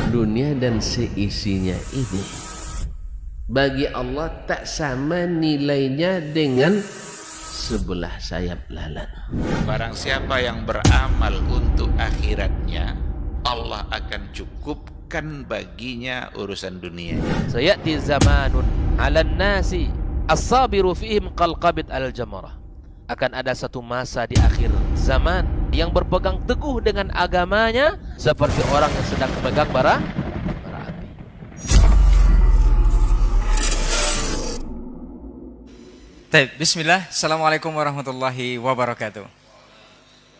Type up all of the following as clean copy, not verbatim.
dunia dan seisinya ini bagi Allah tak sama nilainya dengan sebelah sayap lalat. Barang siapa yang beramal untuk akhiratnya, Allah akan cukupkan baginya urusan dunia. Sayati zamanun 'alan nasi as-sabiru fihim qalqabit al-jamarah. Akan ada satu masa di akhir zaman yang berpegang teguh dengan agamanya seperti orang yang sedang memegang bara api. Bismillah. Assalamualaikum warahmatullahi wabarakatuh.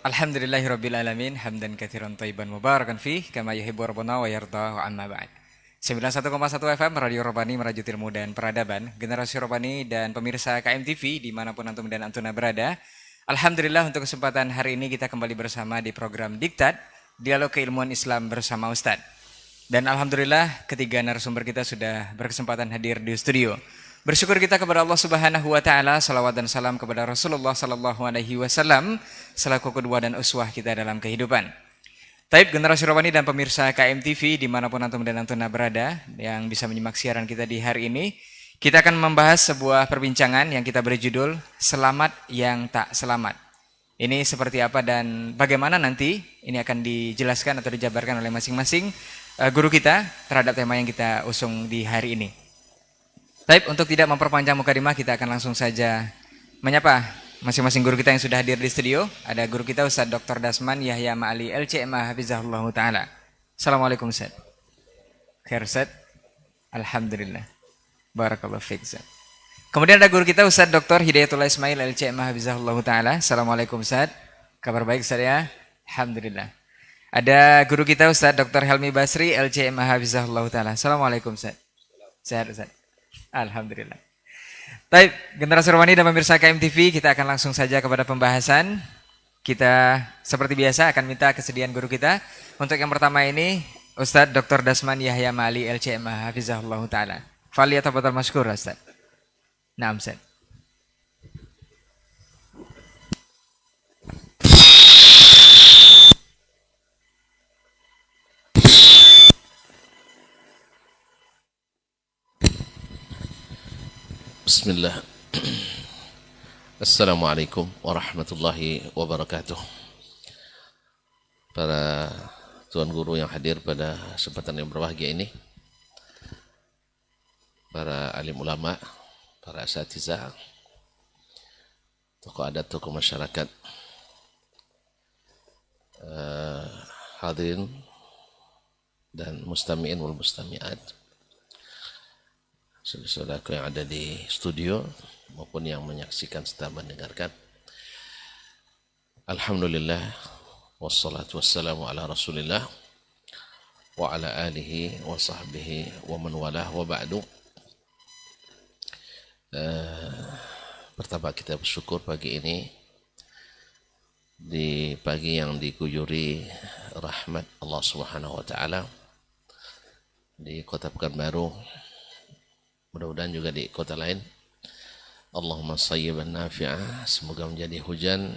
Alhamdulillahirabbil alamin, hamdan katsiran thayyiban mubarakan fih kama yuhibbu rabbuna wa yarda wa amma ba'd. 91,1 FM Radio Robani Merajuk Ilmu dan Peradaban, Generasi Robani dan pemirsa KMTV dimanapun antum dan antuna berada. Alhamdulillah untuk kesempatan hari ini kita kembali bersama di program Diktat, Dialog Keilmuan Islam bersama Ustadz. Dan alhamdulillah ketiga narasumber kita sudah berkesempatan hadir di studio. Bersyukur kita kepada Allah Subhanahu wa taala, salawat dan salam kepada Rasulullah sallallahu alaihi wasallam selaku qudwah dan uswah kita dalam kehidupan. Taib Generasi Robani dan pemirsa KMTV dimanapun antum dan antuna berada yang bisa menyimak siaran kita di hari ini, kita akan membahas sebuah perbincangan yang kita beri judul Selamat yang Tak Selamat. Ini seperti apa dan bagaimana nanti ini akan dijelaskan atau dijabarkan oleh masing-masing guru kita terhadap tema yang kita usung di hari ini. Taib, untuk tidak memperpanjang mukadimah, kita akan langsung saja menyapa masing-masing guru kita yang sudah hadir di studio. Ada guru kita Ustadz Dr. Dasman Yahya Ma'ali LCMA Hafizahullah Ta'ala. Assalamualaikum Ustadz. Khair Ustadz. Alhamdulillah. Barakallahu fiik Ustadz. Kemudian ada guru kita Ustadz Dr. Hidayatullah Ismail LCMA Hafizahullah Ta'ala. Assalamualaikum Ustadz. Kabar baik Ustadz ya? Alhamdulillah. Ada guru kita Ustadz Dr. Helmi Basri LCMA Hafizahullah Ta'ala. Assalamualaikum Ustadz. Sehat Ustadz. Alhamdulillah. Baik, Generasi Robani dan pemirsa KMTV, kita akan langsung saja kepada pembahasan. Kita seperti biasa akan minta kesediaan guru kita. Untuk yang pertama ini, Ustadz Dr. Dasman Yahya Ma'ali LCMA Hafizahullah Ta'ala. Faliyatafaddal masykur Ustadz. Naam Ustadz. Bismillah. Assalamualaikum warahmatullahi wabarakatuh. Para tuan guru yang hadir pada kesempatan yang berbahagia ini, para alim ulama, para asatizah, tokoh adat, tokoh masyarakat, hadirin dan mustami'in wal mustami'at, saudara-saudaraku yang ada di studio maupun yang menyaksikan serta mendengarkan. Alhamdulillah wassalatu wassalamu ala Rasulillah wa ala alihi wa sahbihi wa man walah wa ba'du. Pertama kita bersyukur pagi ini, di pagi yang diguyuri rahmat Allah Subhanahu wa taala di Kota Pekanbaru, mudah-mudahan juga di kota lain. Allahumma sayyiban nafi'ah, semoga menjadi hujan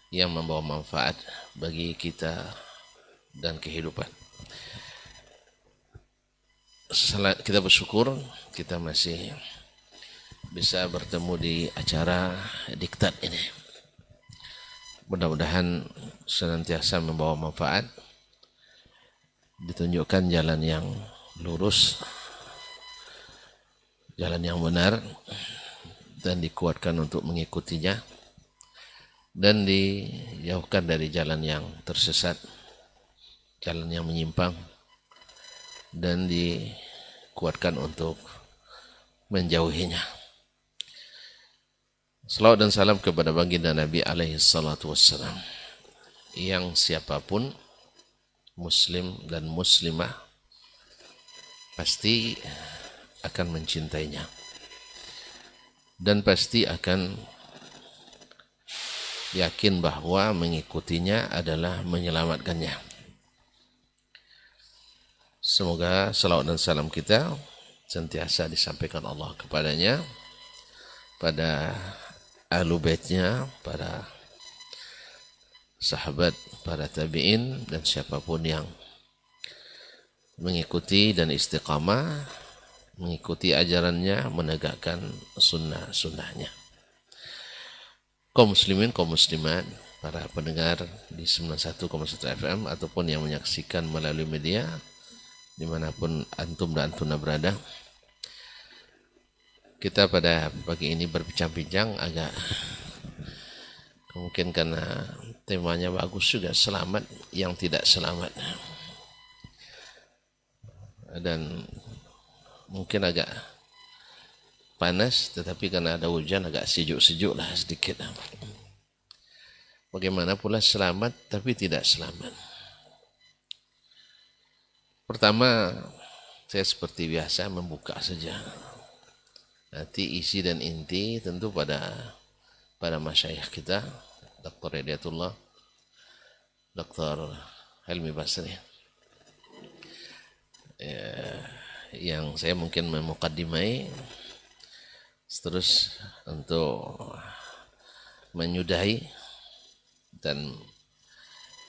yang membawa manfaat bagi kita dan kehidupan. Kita bersyukur kita masih bisa bertemu di acara Diktat ini. Mudah-mudahan senantiasa membawa manfaat, ditunjukkan jalan yang lurus, jalan yang benar, dan dikuatkan untuk mengikutinya, dan dijauhkan dari jalan yang tersesat, jalan yang menyimpang, dan dikuatkan untuk menjauhinya. Salawat dan salam kepada baginda Nabi alaihi salatu wassalam, yang siapapun muslim dan muslimah pasti akan mencintainya dan pasti akan yakin bahwa mengikutinya adalah menyelamatkannya. Semoga salawat dan salam kita sentiasa disampaikan Allah kepadanya, pada ahlu baitnya, para sahabat, para tabi'in, dan siapapun yang mengikuti dan istiqamah, mengikuti ajarannya, menegakkan sunnah-sunnahnya. Kaum muslimin, kaum muslimat, para pendengar di 91,1 FM ataupun yang menyaksikan melalui media dimanapun antum dan antuna berada, kita pada pagi ini berbincang-bincang agak mungkin karena temanya bagus juga, selamat yang tidak selamat, dan mungkin agak panas, tetapi karena ada hujan agak sejuk-sejuk lah sedikit. Bagaimana pula selamat tapi tidak selamat? Pertama, saya seperti biasa membuka saja. Nanti isi dan inti tentu pada masyayikh kita, Dr. Hidayatullah, Dr. Helmi Basri, yang saya mungkin memukaddimai, terus untuk menyudahi dan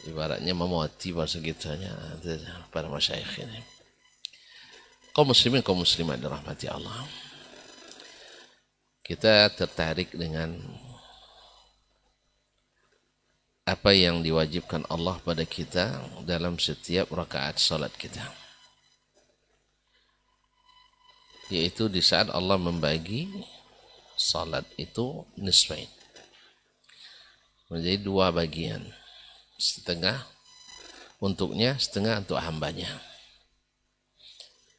ibaratnya memoti bahasa kitanya para masyayikh ini. Kaum muslimin, kaum muslimat dirahmati Allah, kita tertarik dengan apa yang diwajibkan Allah pada kita dalam setiap rakaat salat kita, yaitu di saat Allah membagi salat itu nisfain, menjadi dua bagian, setengah untuknya, setengah untuk hambanya.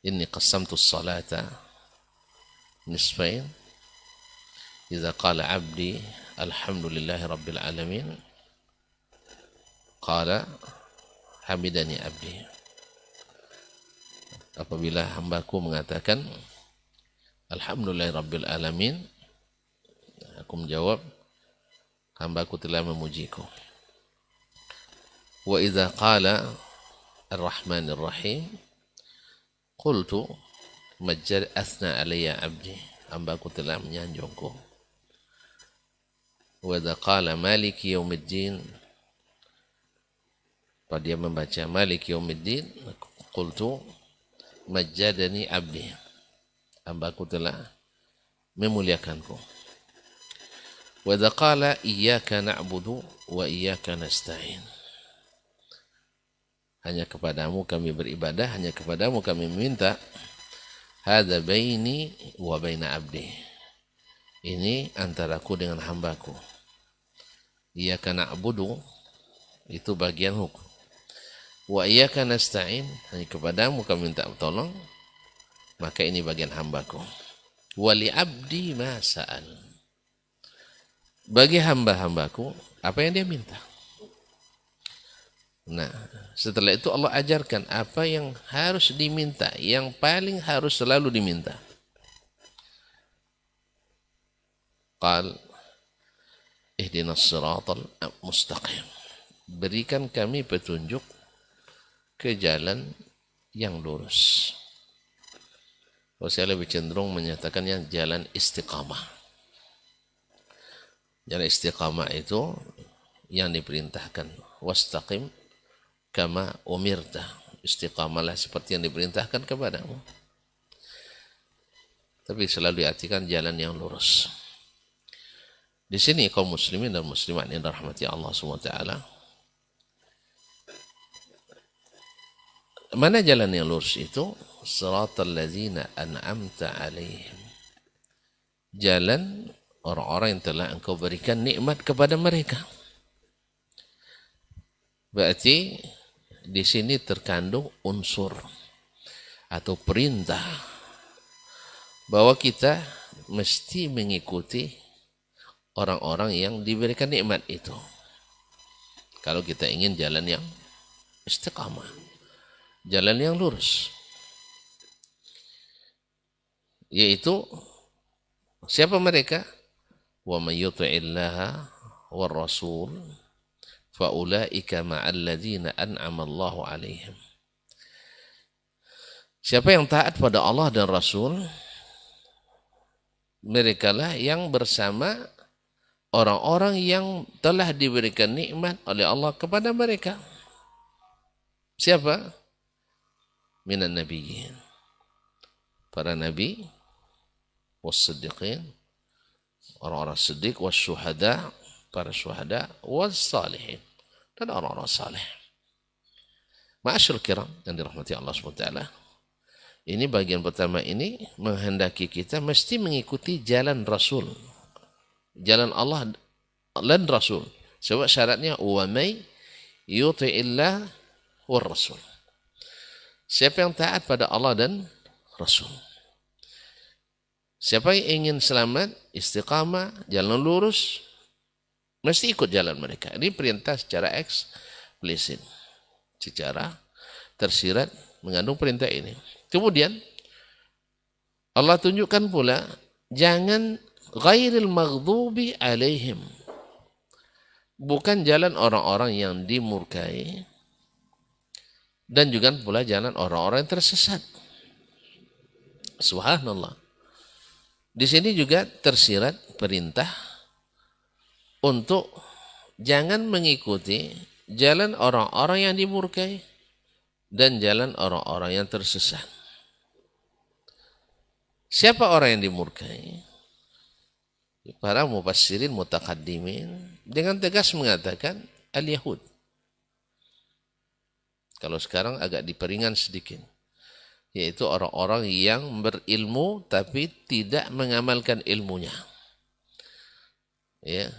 Inni qasamtu salata nisfain idza qala abdi alhamdulillahi rabbil alamin qala hamidani abdi. Apabila hambaku mengatakan alhamdulillahi rabbil alamin, aku menjawab hambaku telah memujiku. Wa idza qala ar-rahmanir rahim qultu majjad athna alayya abdi, hambaku telah menyanjungku. Wa idza qala maliki yaumiddin, pada dia membaca maliki yaumiddin, qultu majjadani abdi, hambaku telah memuliakanku. Wa idza qala iyyaka na'budu wa iyyaka nasta'in, hanya kepadamu kami beribadah, hanya kepadamu kami meminta. Hadza baini wa baina abdi, ini antaraku dengan hambaku. Iyyaka na'budu itu bagian hukum, wa iyyaka nasta'in, hanya kepadamu kami minta tolong, maka ini bagian hambaku. Wa li abdi ma sa'al, bagi hamba-hambaku apa yang dia minta. Nah, setelah itu Allah ajarkan apa yang harus diminta, yang paling harus selalu diminta. Qal ihdinas siratal mustaqim, berikan kami petunjuk ke jalan yang lurus. Saya lebih cenderung menyatakan yang jalan istiqamah. Jalan istiqamah itu yang diperintahkan, wastaqim kama umirta, istiqamalah seperti yang diperintahkan kepadamu. Tapi selalu diartikan jalan yang lurus. Di sini kaum muslimin dan muslimat yang dirahmati Allah SWT, mana jalan yang lurus itu? Siratal ladzina an'amta alaihim, jalan orang-orang yang telah engkau berikan nikmat kepada mereka. Berarti di sini terkandung unsur atau perintah bahwa kita mesti mengikuti orang-orang yang diberikan nikmat itu. Kalau kita ingin jalan yang istiqamah, jalan yang lurus, yaitu siapa mereka? Wa may yuti'illaha war rasul faulaika ma'al ladzina an'ama Allahu 'alaihim. Siapa yang taat pada Allah dan Rasul, merekalah yang bersama orang-orang yang telah diberikan nikmat oleh Allah kepada mereka. Siapa? minan nabiyyin. Para nabi, was-siddiqin, orang-orang siddiq, was-syuhada, para syuhada, was-salihin, dan orang-orang saleh. Ma'asyiral kiram yang dirahmati Allah SWT. Ini bagian pertama ini menghendaki kita mesti mengikuti jalan Rasul. Jalan Allah dan Rasul. Sebab syaratnya wa may yuti'illah war Rasul. Siapa yang taat pada Allah dan Rasul. Siapa yang ingin selamat, istiqamah, jalan lurus, mesti ikut jalan mereka. Ini perintah secara eksplisit. Secara tersirat mengandung perintah ini. Kemudian Allah tunjukkan pula jangan ghairil maghdubi alaihim. Bukan jalan orang-orang yang dimurkai dan juga pula jalan orang-orang yang tersesat. Subhanallah. Di sini juga tersirat perintah untuk jangan mengikuti jalan orang-orang yang dimurkai dan jalan orang-orang yang tersesat. Siapa orang yang dimurkai? Para mufassirin mutaqaddimin dengan tegas mengatakan al-Yahud. Kalau sekarang agak diperingan sedikit, yaitu orang-orang yang berilmu tapi tidak mengamalkan ilmunya. Ya.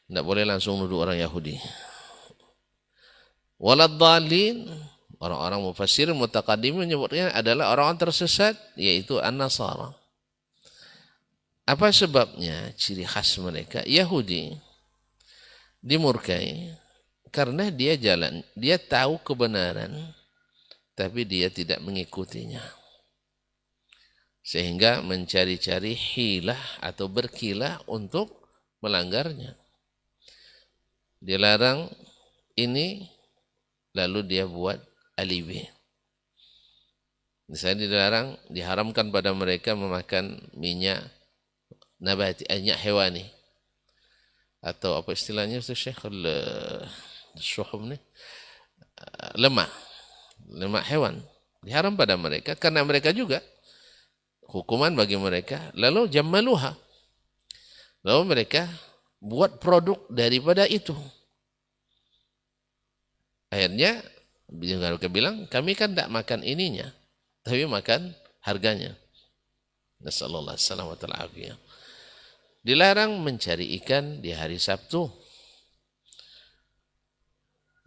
Tidak boleh langsung nuduh orang Yahudi. Waladhdallin, orang-orang mufassirin mutaqaddimin menyebutnya adalah orang tersesat, yaitu an-Nasara. Apa sebabnya? Ciri khas mereka Yahudi dimurkai karena dia tahu kebenaran tapi dia tidak mengikutinya, sehingga mencari-cari hilah atau berkilah untuk melanggarnya. Dilarang ini lalu dia buat alibi. Misalnya diharamkan pada mereka memakan minyak nabati, minyak hewani, atau apa istilahnya Syekh al-Syuhum ni, lemak hewan diharam pada mereka karena mereka juga hukuman bagi mereka. Lalu jammaluha, lalu mereka buat produk daripada itu. Akhirnya mereka bilang, kami kan tidak makan ininya, tapi makan harganya. Nasallallahu alaihi wasallam. Dilarang mencari ikan di hari Sabtu,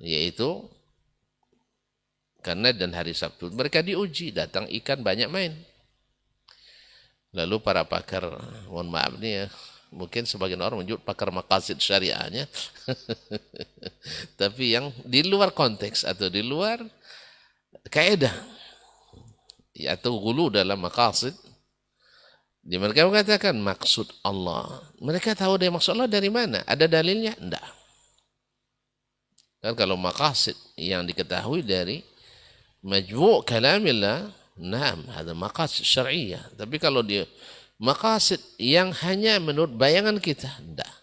yaitu karena dan hari Sabtu mereka diuji, datang ikan banyak main. Lalu para pakar, mohon maaf nih ya, mungkin sebagian orang menyebut pakar maqasid syariahnya, tapi yang di luar konteks atau di luar kaidah atau gulu dalam maqasid, di mereka mengatakan maksud Allah. Mereka tahu dia maksud Allah dari mana? Ada dalilnya? Enggak. Kan kalau maqasid yang diketahui dari majmu' kalamillah, naam, ada maqasid syar'iyyah. Tapi kalau dia maqasid yang hanya menurut bayangan kita, enggak.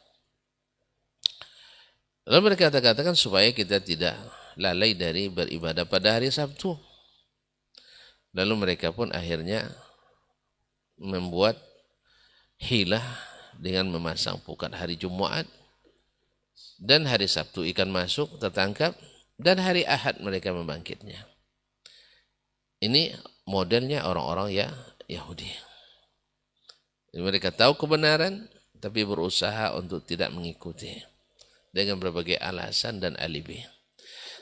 Lalu mereka katakan supaya kita tidak lalai dari beribadah pada hari Sabtu. Lalu mereka pun akhirnya membuat hilah dengan memasang pukat hari Jumat, dan hari Sabtu ikan masuk tertangkap, dan hari Ahad mereka membangkitnya. Ini modelnya orang-orang ya Yahudi. Mereka tahu kebenaran tapi berusaha untuk tidak mengikuti dengan berbagai alasan dan alibi.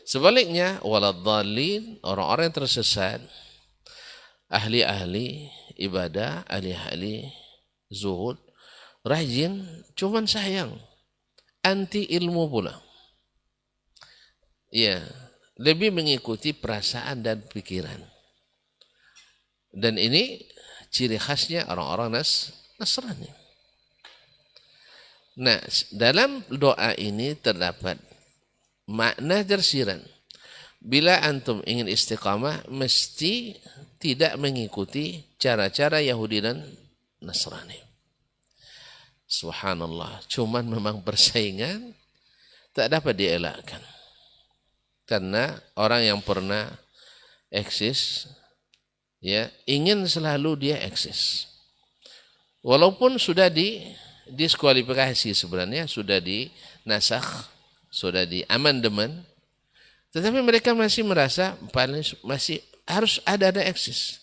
Sebaliknya waladhdallin, orang-orang yang tersesat, ahli-ahli ibadah, ahli-ahli zuhud, rajin, cuman sayang, anti ilmu pula. Ya, lebih mengikuti perasaan dan pikiran. Dan ini ciri khasnya orang-orang Nasrani. Nah, dalam doa ini terdapat makna tersirat. Bila antum ingin istiqamah, mesti tidak mengikuti cara-cara Yahudi dan Nasrani. Subhanallah, cuman memang persaingan tak dapat dielakkan. Karena orang yang pernah eksis, ya, ingin selalu dia eksis. Walaupun sudah diskualifikasi sebenarnya, sudah dinasakh, sudah diamandemen, tetapi mereka masih merasa masih harus ada eksis.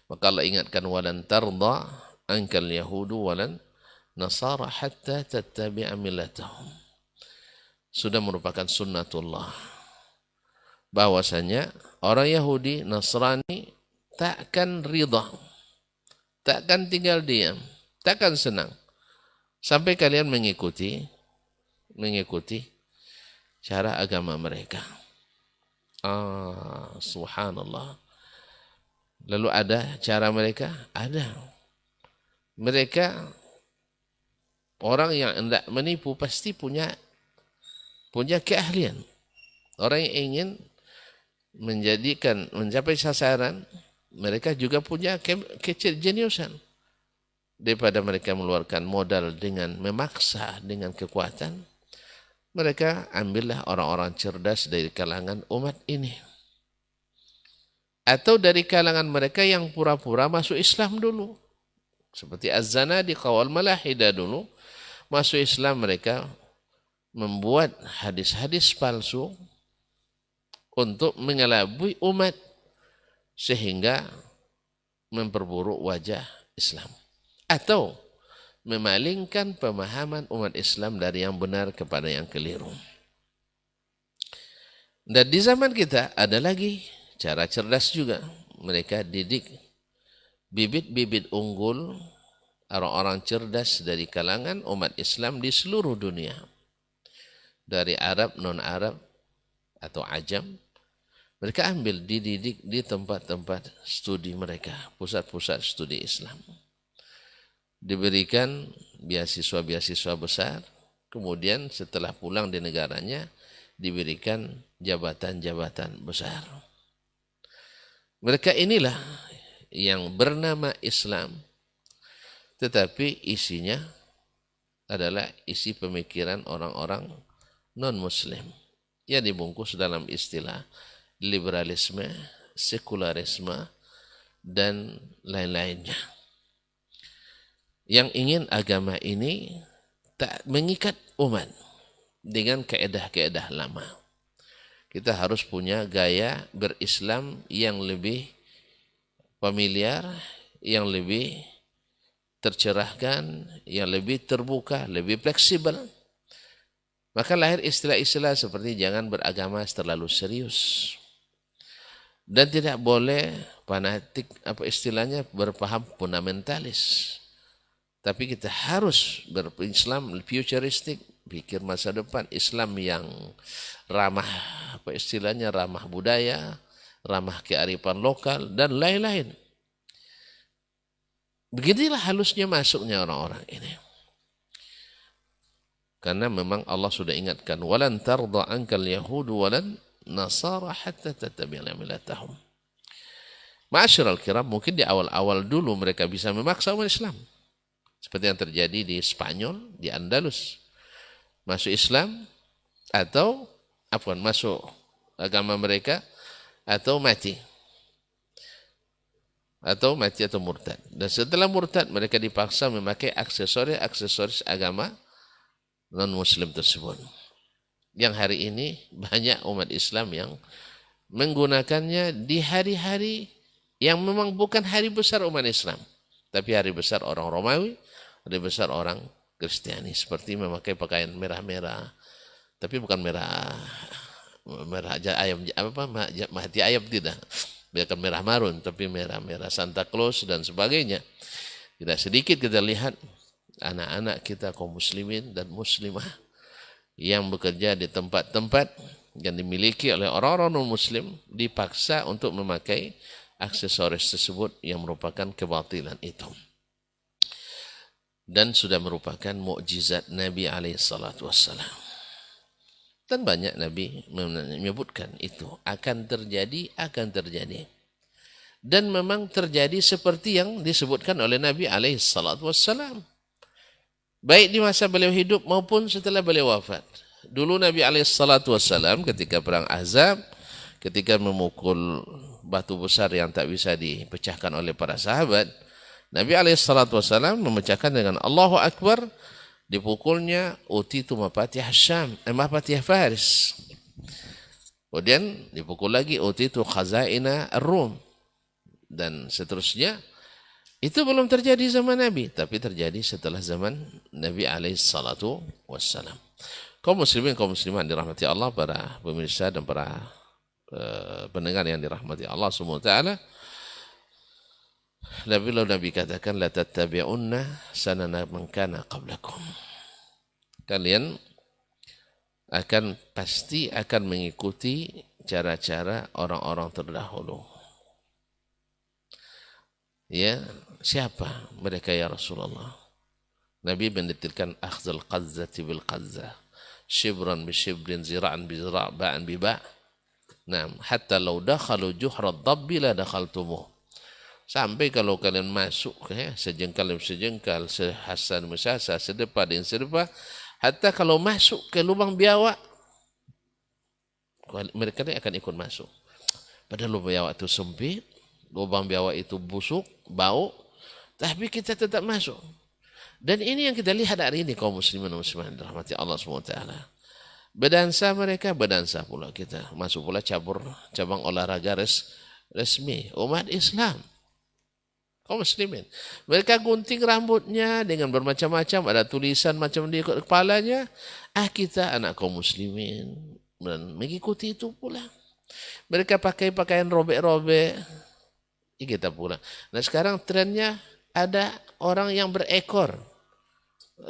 Maka Allah ingatkan, walan tarda ankal yahudu walan nasara hatta tattabi'a millatahum. Sudah merupakan sunnatullah bahwasanya orang Yahudi, Nasrani takkan ridha, takkan tinggal diam, takkan senang sampai kalian mengikuti cara agama mereka. Subhanallah. Lalu ada cara mereka? Ada. Mereka orang yang hendak menipu pasti punya keahlian. Orang yang ingin mencapai sasaran, mereka juga punya kejeniusan. Daripada mereka mengeluarkan modal dengan memaksa, dengan kekuatan, mereka ambillah orang-orang cerdas dari kalangan umat ini. Atau dari kalangan mereka yang pura-pura masuk Islam dulu. Seperti Az-Zanadiqah wal Malahidah dulu. Masuk Islam mereka membuat hadis-hadis palsu untuk mengelabui umat sehingga memperburuk wajah Islam. Atau memalingkan pemahaman umat Islam dari yang benar kepada yang keliru. Dan di zaman kita ada lagi cara cerdas juga. Mereka didik bibit-bibit unggul, orang-orang cerdas dari kalangan umat Islam di seluruh dunia. Dari Arab, non-Arab, atau Ajam. Mereka ambil, dididik di tempat-tempat studi mereka, pusat-pusat studi Islam. Diberikan beasiswa-beasiswa besar, kemudian setelah pulang di negaranya, diberikan jabatan-jabatan besar. Mereka inilah yang bernama Islam, tetapi isinya adalah isi pemikiran orang-orang non-muslim yang dibungkus dalam istilah liberalisme, sekularisme, dan lain-lainnya. Yang ingin agama ini tak mengikat umat dengan kaedah-kaedah lama. Kita harus punya gaya berislam yang lebih familiar, yang lebih tercerahkan, yang lebih terbuka, lebih fleksibel. Maka lahir istilah-istilah seperti jangan beragama terlalu serius. Dan tidak boleh fanatik, istilahnya berpaham fundamentalis. Tapi kita harus berislam futuristik, pikir masa depan, Islam yang ramah, istilahnya ramah budaya, ramah kearifan lokal, dan lain-lain. Beginilah halusnya masuknya orang-orang ini. Karena memang Allah sudah ingatkan, walan tarda ankal yahudu walan nasara hatta tattabi'a millatahum. Ma'asyiral kiram, mungkin di awal-awal dulu mereka bisa memaksa umat Islam. Seperti yang terjadi di Spanyol, di Andalus. Masuk Islam atau masuk agama mereka atau mati. Atau mati atau murtad. Dan setelah murtad mereka dipaksa memakai aksesoris agama non-muslim tersebut. Yang hari ini banyak umat Islam yang menggunakannya di hari-hari yang memang bukan hari besar umat Islam. Tapi hari besar orang Romawi, hari besar orang Kristiani. Seperti memakai pakaian merah-merah. Tapi bukan merah ayam, mati ayam tidak. Bukan merah marun, tapi merah-merah Santa Claus dan sebagainya. Tidak sedikit kita lihat anak-anak kita kaum muslimin dan muslimah yang bekerja di tempat-tempat yang dimiliki oleh orang-orang non-muslim dipaksa untuk memakai aksesoris tersebut yang merupakan kebatilan itu. Dan sudah merupakan mukjizat Nabi SAW. Dan banyak Nabi menyebutkan itu akan terjadi. Dan memang terjadi seperti yang disebutkan oleh Nabi SAW. Baik di masa beliau hidup maupun setelah beliau wafat. Dulu Nabi SAW ketika perang Ahzab, ketika memukul batu besar yang tak bisa dipecahkan oleh para sahabat, Nabi SAW memecahkan dengan Allahu Akbar, dipukulnya utitu mafatih Syam, mafatih Faris. Kemudian dipukul lagi utitu khazaina Rum, dan seterusnya. Itu belum terjadi zaman Nabi, tapi terjadi setelah zaman Nabi SAW. Kaum muslimin, kaum muslimat dirahmati Allah, para pemirsa dan para pendengar yang dirahmati Allah SWT. Nabi katakan, la tattabi'unna sanana man kana qablakum. Kalian pasti akan mengikuti cara-cara orang-orang terdahulu. Ya, siapa mereka ya Rasulullah? Nabi mendetilkan akhdhal qazzati bil qazzah, shibran bi shibrin, zira'an bi zira', ba'an bi ba'. Nah, hatta law dakhalu juhra ad-dabbi la dakhaltumuh. Sampai kalau kalian masuk sejengkal demi sejengkal, sehasa demi sehasa, sedepa demi sedepa, hatta kalau masuk ke lubang biawak, mereka akan ikut masuk. Padahal lubang biawak itu sempit, lubang biawak itu busuk, bau, tapi kita tetap masuk. Dan ini yang kita lihat hari ini kaum muslimin dan muslimat dirahmati Allah SWT. Berdansa mereka, berdansa pula kita. Masuk pula cabang olahraga resmi umat Islam. Kaum muslimin. Mereka gunting rambutnya dengan bermacam-macam, ada tulisan macam di kepalanya. Kita anak kaum muslimin dan mengikuti itu pula. Mereka pakai pakaian robek-robek, kita pula. Nah sekarang trennya ada orang yang berekor.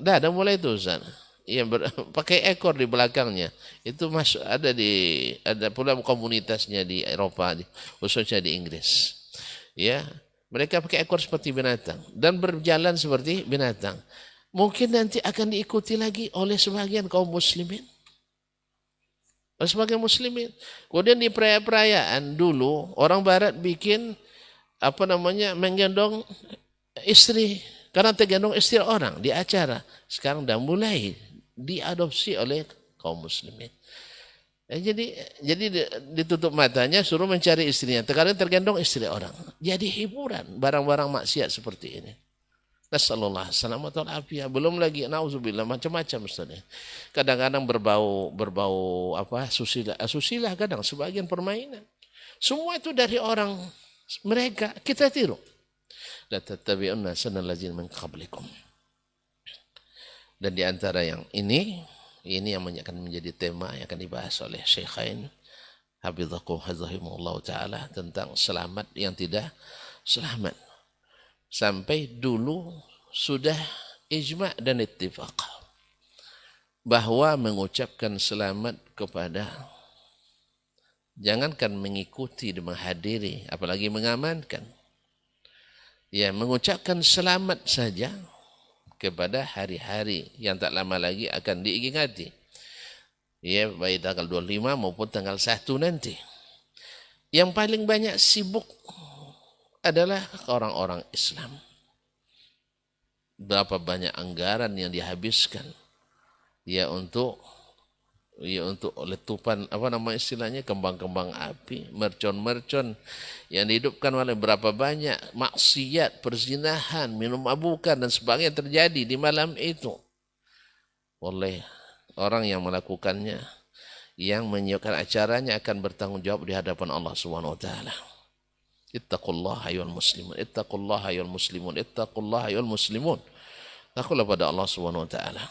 Dah mulai itu Ustaz. Yang pakai ekor di belakangnya. Itu masuk ada pula komunitasnya di Eropa, khususnya di Inggris. Ya, mereka pakai ekor seperti binatang dan berjalan seperti binatang. Mungkin nanti akan diikuti lagi oleh sebagian kaum muslimin. Sebagai muslimin. Kemudian di perayaan dulu orang barat bikin menggendong istri, karena tergendong istri orang di acara. Sekarang dah mulai diadopsi oleh kaum muslimin. Jadi ditutup matanya, suruh mencari istrinya. Terkadang tergendong istri orang. Jadi hiburan barang-barang maksiat seperti ini. Nasallallahu salamatu wal afiyah. Belum lagi nauzubillah macam-macam Ustaz. Kadang-kadang berbau susila kadang sebagian permainan. Semua itu dari orang mereka, kita tiru. La tattabi'unna sanal ladzina min qablikum. Dan di antara yang ini yang akan menjadi tema yang akan dibahas oleh Syekhain hafizahumullah taala tentang selamat yang tidak selamat. Sampai dulu sudah ijma' dan ittifaq bahwa mengucapkan selamat kepada, jangankan mengikuti dan menghadiri, apalagi mengamankan. Ya, mengucapkan selamat saja kepada hari-hari yang tak lama lagi akan diingati. Ya, baik tanggal 25 maupun tanggal 1 nanti. Yang paling banyak sibuk adalah orang-orang Islam. Berapa banyak anggaran yang dihabiskan ya untuk letupan istilahnya kembang-kembang api, mercon-mercon yang dihidupkan oleh berapa banyak maksiat, perzinahan, minum mabukan dan sebagainya terjadi di malam itu oleh orang yang melakukannya, yang menyiapkan acaranya akan bertanggung jawab di hadapan Allah Subhanahu wa taala. Ittaqullah ayyuhal muslimun, ittaqullah ayyuhal muslimun, ittaqullah ayyuhal muslimun. Takutlah pada Allah Subhanahu wa taala.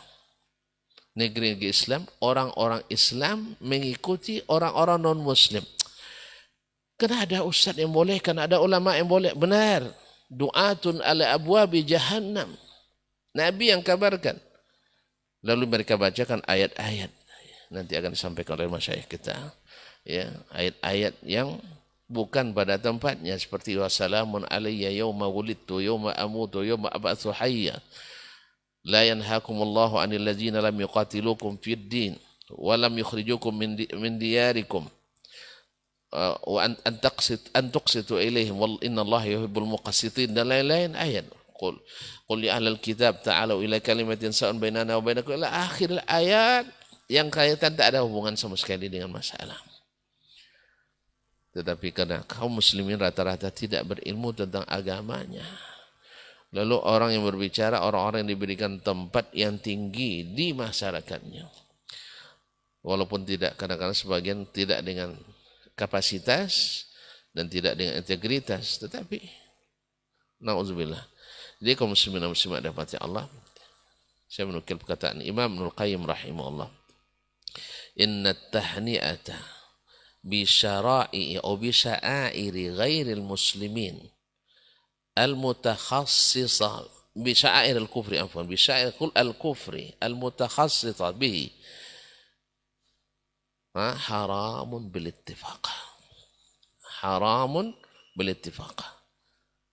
Negeri Islam, orang-orang Islam mengikuti orang-orang non-Muslim. Karena ada ustaz yang boleh, karena ada ulama yang boleh. Benar. Du'atun ala abwabi jahannam. Nabi yang kabarkan. Lalu mereka bacakan ayat-ayat. Nanti akan disampaikan oleh masyayikh kita. Ya, ayat-ayat yang bukan pada tempatnya. Seperti wassalamun alayya yawma wulidtu, yawma amutu, yawma ab'atsu hayya. La yanhakumullahu 'anil ladzina lam yuqatilukum fid din wa lam yukhrijukum min diyarikum wa an tuqsitu ilaihim wal innallaha yuhibbul muqassitin, dan lain-lain ayat. Qul li ahlal kitab ta'alu ila kalimatin sa'un bainana wa bainakum ila akhir ayat yang kaitan tak ada hubungan sama sekali dengan masalah. Tetapi karena kaum muslimin rata-rata tidak berilmu tentang agamanya. Lalu orang yang berbicara, orang-orang yang diberikan tempat yang tinggi di masyarakatnya. Walaupun tidak, kadang-kadang sebagian tidak dengan kapasitas dan tidak dengan integritas, tetapi na'udzubillah. Jadi kaum muslimin dan muslimat dapati Allah, saya menukil perkataan Imam Ibnul Qayyim rahimahullah, inna tahni'ata bi syara'i atau bi sya'airi ghairil muslimin al-mutakhassisa bi sya'air al-kufri bi sya'air al-kufri al-mutakhassisa bihi haramun bil ittifaq. Haramun bil ittifaq.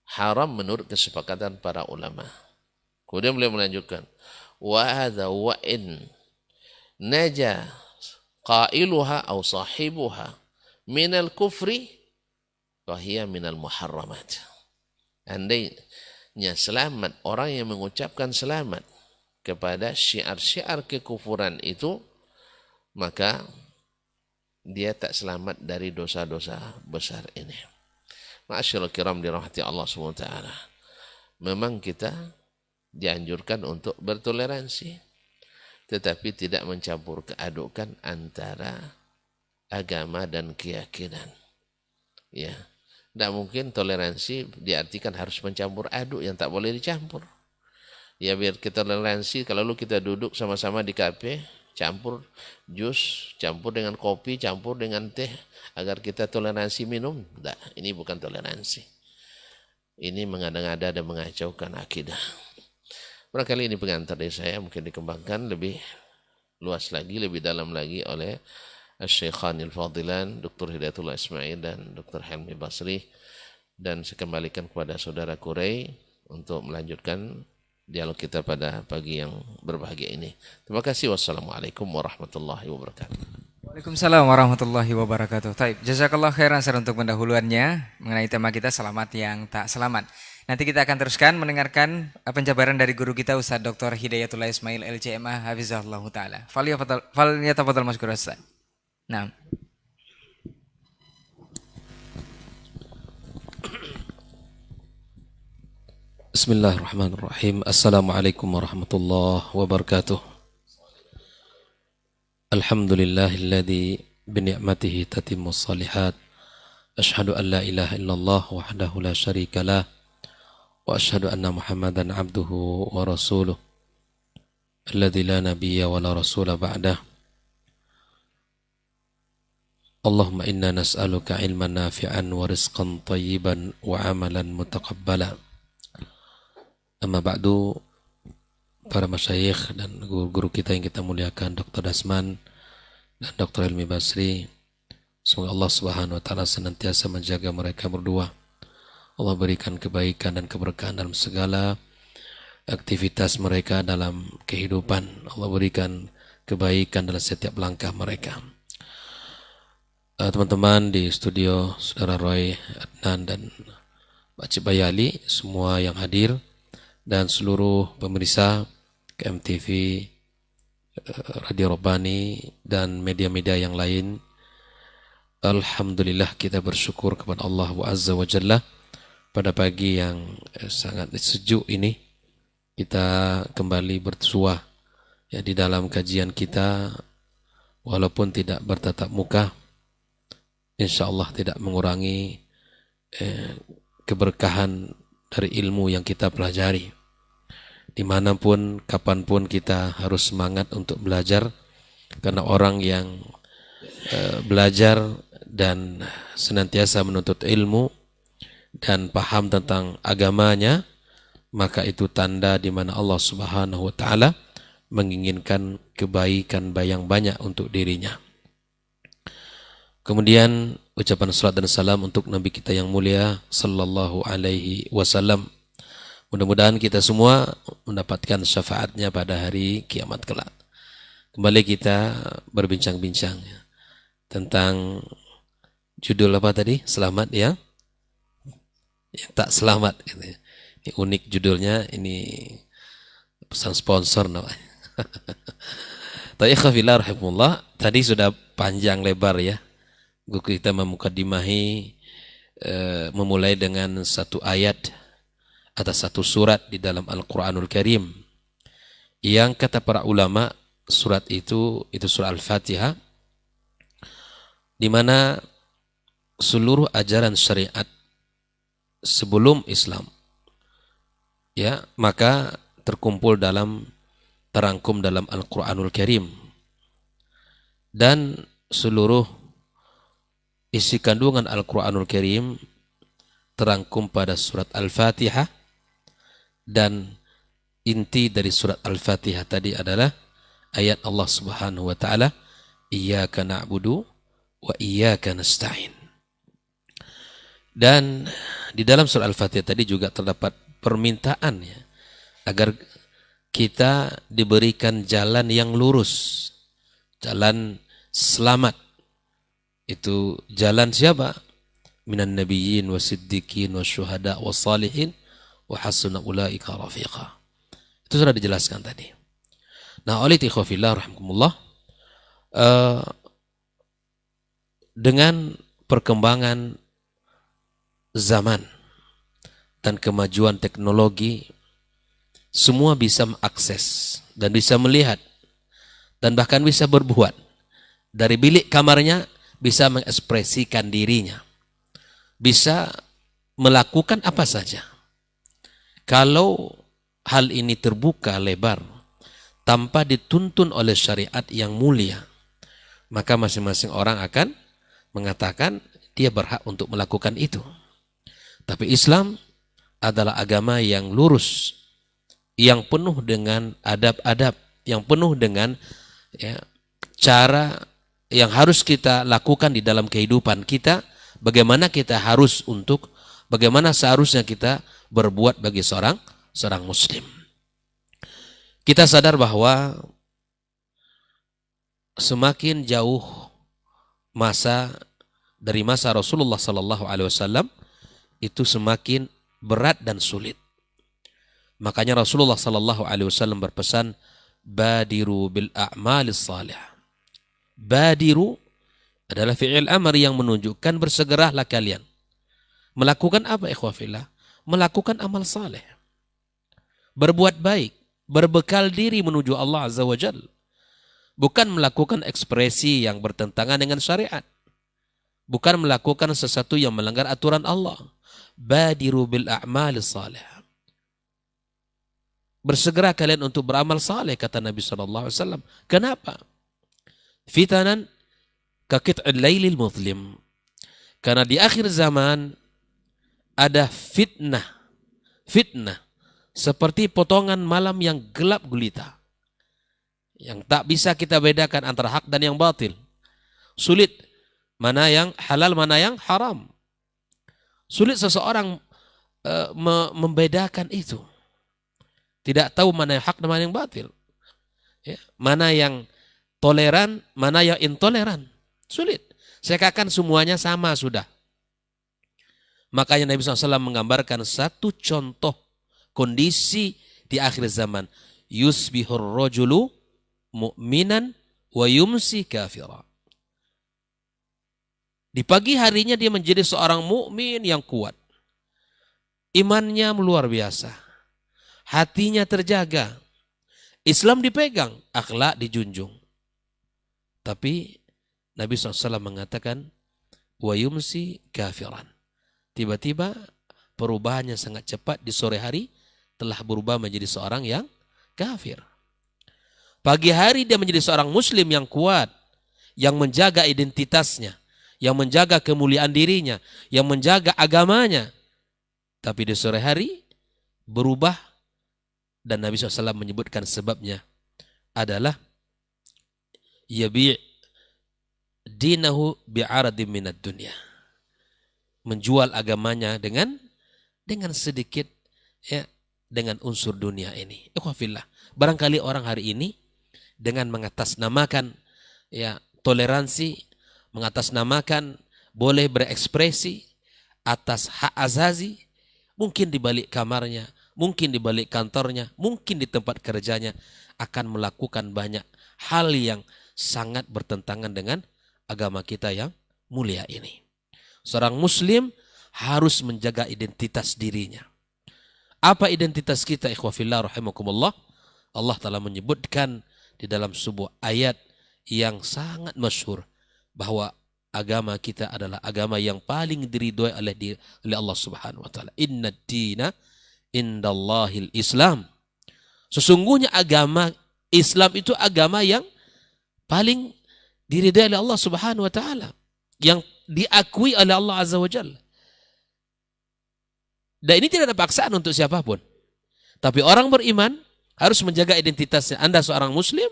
Haram menurut kesepakatan para ulama. Kemudian beliau melanjutkan, wa hadza wa in naja qailuha aw sahibuha minal kufri fa hiya minal muharramat. Andainya selamat orang yang mengucapkan selamat kepada syiar-syiar kekufuran itu, maka dia tak selamat dari dosa-dosa besar ini. Ma'asyiral kiram dirahmati Allah SWT. Memang kita dianjurkan untuk bertoleransi, tetapi tidak mencampur keadukan antara agama dan keyakinan. Ya, tidak mungkin toleransi diartikan harus mencampur aduk yang tak boleh dicampur. Ya, biar kita toleransi, kalau kita duduk sama-sama di kafe, campur jus, campur dengan kopi, campur dengan teh, agar kita toleransi minum. Tidak, ini bukan toleransi. Ini mengada-ngada dan mengacaukan akidah. Barangkali ini pengantar dari saya, mungkin dikembangkan lebih luas lagi, lebih dalam lagi oleh Syekhanil Fadilan, Dr. Hidayatullah Ismail dan Dr. Helmi Basri. Dan saya kembalikan kepada saudara Kurei untuk melanjutkan dialog kita pada pagi yang berbahagia ini. Terima kasih. Wassalamualaikum warahmatullahi wabarakatuh. Waalaikumsalam warahmatullahi wabarakatuh. Taib, jazakallah khairan Sir untuk pendahuluannya mengenai tema kita selamat yang tak selamat. Nanti kita akan teruskan mendengarkan penjabaran dari guru kita Ustaz Dr. Hidayatullah Ismail LCMA hafizahullah taala. Falyatafadhal maskur Ustaz. Nah. Bismillahirrahmanirrahim. Assalamualaikum warahmatullahi wabarakatuh. Alhamdulillahilladzi bini'matihi tatimmus shalihat. Ashhadu an la ilaha illallah wahdahu la syarika lah. Wa ashhadu anna Muhammadan abduhu wa rasuluh. Alladzi la nabiyya wa la rasula ba'dah. Allahumma inna nas'aluka ilman nafi'an wa rizqan tayyiban wa amalan mutaqabbala. Amma ba'du, para masyayikh dan guru-guru kita yang kita muliakan, Dr. Dasman dan Dr. Helmi Basri, semoga Allah Subhanahu wa taala senantiasa menjaga mereka berdua. Allah berikan kebaikan dan keberkahan dalam segala aktivitas mereka dalam kehidupan. Allah berikan kebaikan dalam setiap langkah mereka. Teman-teman di studio, Saudara Roy, Adnan dan Pak Cibayali, semua yang hadir, dan seluruh pemirsa KMTV, Radio Rabbani, dan media-media yang lain. Alhamdulillah kita bersyukur kepada Allah Azza wa Jalla pada pagi yang sangat sejuk ini. Kita kembali bersuah ya, di dalam kajian kita, walaupun tidak bertatap muka, insya Allah tidak mengurangi keberkahan dari ilmu yang kita pelajari. Dimanapun, kapanpun kita harus semangat untuk belajar, karena orang yang belajar dan senantiasa menuntut ilmu dan paham tentang agamanya, maka itu tanda di mana Allah Subhanahu wa taala menginginkan kebaikan yang banyak untuk dirinya. Kemudian ucapan salat dan salam untuk Nabi kita yang mulia sallallahu alaihi wasallam. Mudah-mudahan kita semua mendapatkan syafaatnya pada hari kiamat kelak. Kembali kita berbincang-bincang tentang judul apa tadi? Selamat ya? Yang tak selamat. Ini unik judulnya, ini pesan sponsor namanya. Tadi sudah panjang lebar ya kita memukadimahi memulai dengan satu ayat atau satu surat di dalam Al-Quranul Karim yang kata para ulama surat itu surah Al-Fatihah, di mana seluruh ajaran syariat sebelum Islam ya maka terangkum dalam Al-Quranul Karim, dan seluruh isi kandungan Al-Quranul Karim terangkum pada surat Al-Fatihah, dan inti dari surat Al-Fatihah tadi adalah ayat Allah Subhanahu wa taala, iyyaka na'budu wa iyyaka nasta'in. Dan di dalam surat Al-Fatihah tadi juga terdapat permintaan ya, agar kita diberikan jalan yang lurus, jalan selamat. Itu jalan siapa? Minan nabiyyin wasiddiqin wasyuhada wassalihin wa hasuna ulaika rafiqa. Itu sudah dijelaskan tadi. Nah, oleh ikhwafillah rahimakumullah, dengan perkembangan zaman dan kemajuan teknologi, semua bisa mengakses dan bisa melihat dan bahkan bisa berbuat dari bilik kamarnya, bisa mengekspresikan dirinya, bisa melakukan apa saja. Kalau hal ini terbuka lebar tanpa dituntun oleh syariat yang mulia, maka masing-masing orang akan mengatakan dia berhak untuk melakukan itu. Tapi Islam adalah agama yang lurus, yang penuh dengan adab-adab, yang penuh dengan ya, cara yang harus kita lakukan di dalam kehidupan kita, bagaimana seharusnya kita berbuat bagi seorang muslim. Kita sadar bahwa semakin jauh dari masa Rasulullah sallallahu alaihi wasallam itu semakin berat dan sulit. Makanya Rasulullah sallallahu alaihi wasallam berpesan, badiru bil a'malis salihah. Badiru adalah fi'il amr yang menunjukkan bersegeralah kalian. Melakukan apa ikhwafillah? Melakukan amal saleh. Berbuat baik, berbekal diri menuju Allah Azza wa Jalla. Bukan melakukan ekspresi yang bertentangan dengan syariat. Bukan melakukan sesuatu yang melanggar aturan Allah. Badiru bil a'mal salih. Bersegera kalian untuk beramal saleh, kata Nabi SAW. Kenapa? Fitanan ka qit'il lailil muzlim. Karena di akhir zaman ada fitnah seperti potongan malam yang gelap gulita, yang tak bisa kita bedakan antara hak dan yang batil. Sulit mana yang halal, mana yang haram. Sulit seseorang membedakan itu. Tidak tahu mana yang hak dan mana yang batil. Ya, mana yang toleran, mana yang intoleran. Sulit. Saya katakan semuanya sama sudah. Makanya Nabi SAW menggambarkan satu contoh kondisi di akhir zaman. Yusbihur rajulu mu'minan wa yumsi kafira. Di pagi harinya dia menjadi seorang mukmin yang kuat. Imannya luar biasa. Hatinya terjaga. Islam dipegang, akhlak dijunjung. Tapi Nabi SAW mengatakan, wa yumsi kafiran. Tiba-tiba perubahannya sangat cepat, di sore hari telah berubah menjadi seorang yang kafir. Pagi hari dia menjadi seorang muslim yang kuat, yang menjaga identitasnya, yang menjaga kemuliaan dirinya, yang menjaga agamanya. Tapi di sore hari berubah, dan Nabi SAW menyebutkan sebabnya adalah yabi' dinahu bi'aradim minad dunya. Menjual agamanya dengan sedikit ya, dengan unsur dunia ini. Ikhwafillah, barangkali orang hari ini dengan mengatasnamakan ya toleransi, mengatasnamakan boleh berekspresi atas hak azazi, mungkin di balik kamarnya, mungkin di balik kantornya, mungkin di tempat kerjanya akan melakukan banyak hal yang sangat bertentangan dengan agama kita yang mulia ini. Seorang muslim harus menjaga identitas dirinya. Apa identitas kita, ikhwah fillah rahimakumullah? Allah telah menyebutkan di dalam sebuah ayat yang sangat masyhur bahwa agama kita adalah agama yang paling diridhoi oleh Allah Subhanahu wa taala. Innad dina indallahil Islam. Sesungguhnya agama Islam itu agama yang paling diridhai oleh Allah Subhanahu wa taala, yang diakui oleh Allah Azza wa Jalla. Dan ini tidak ada paksaan untuk siapapun. Tapi orang beriman harus menjaga identitasnya. Anda seorang muslim,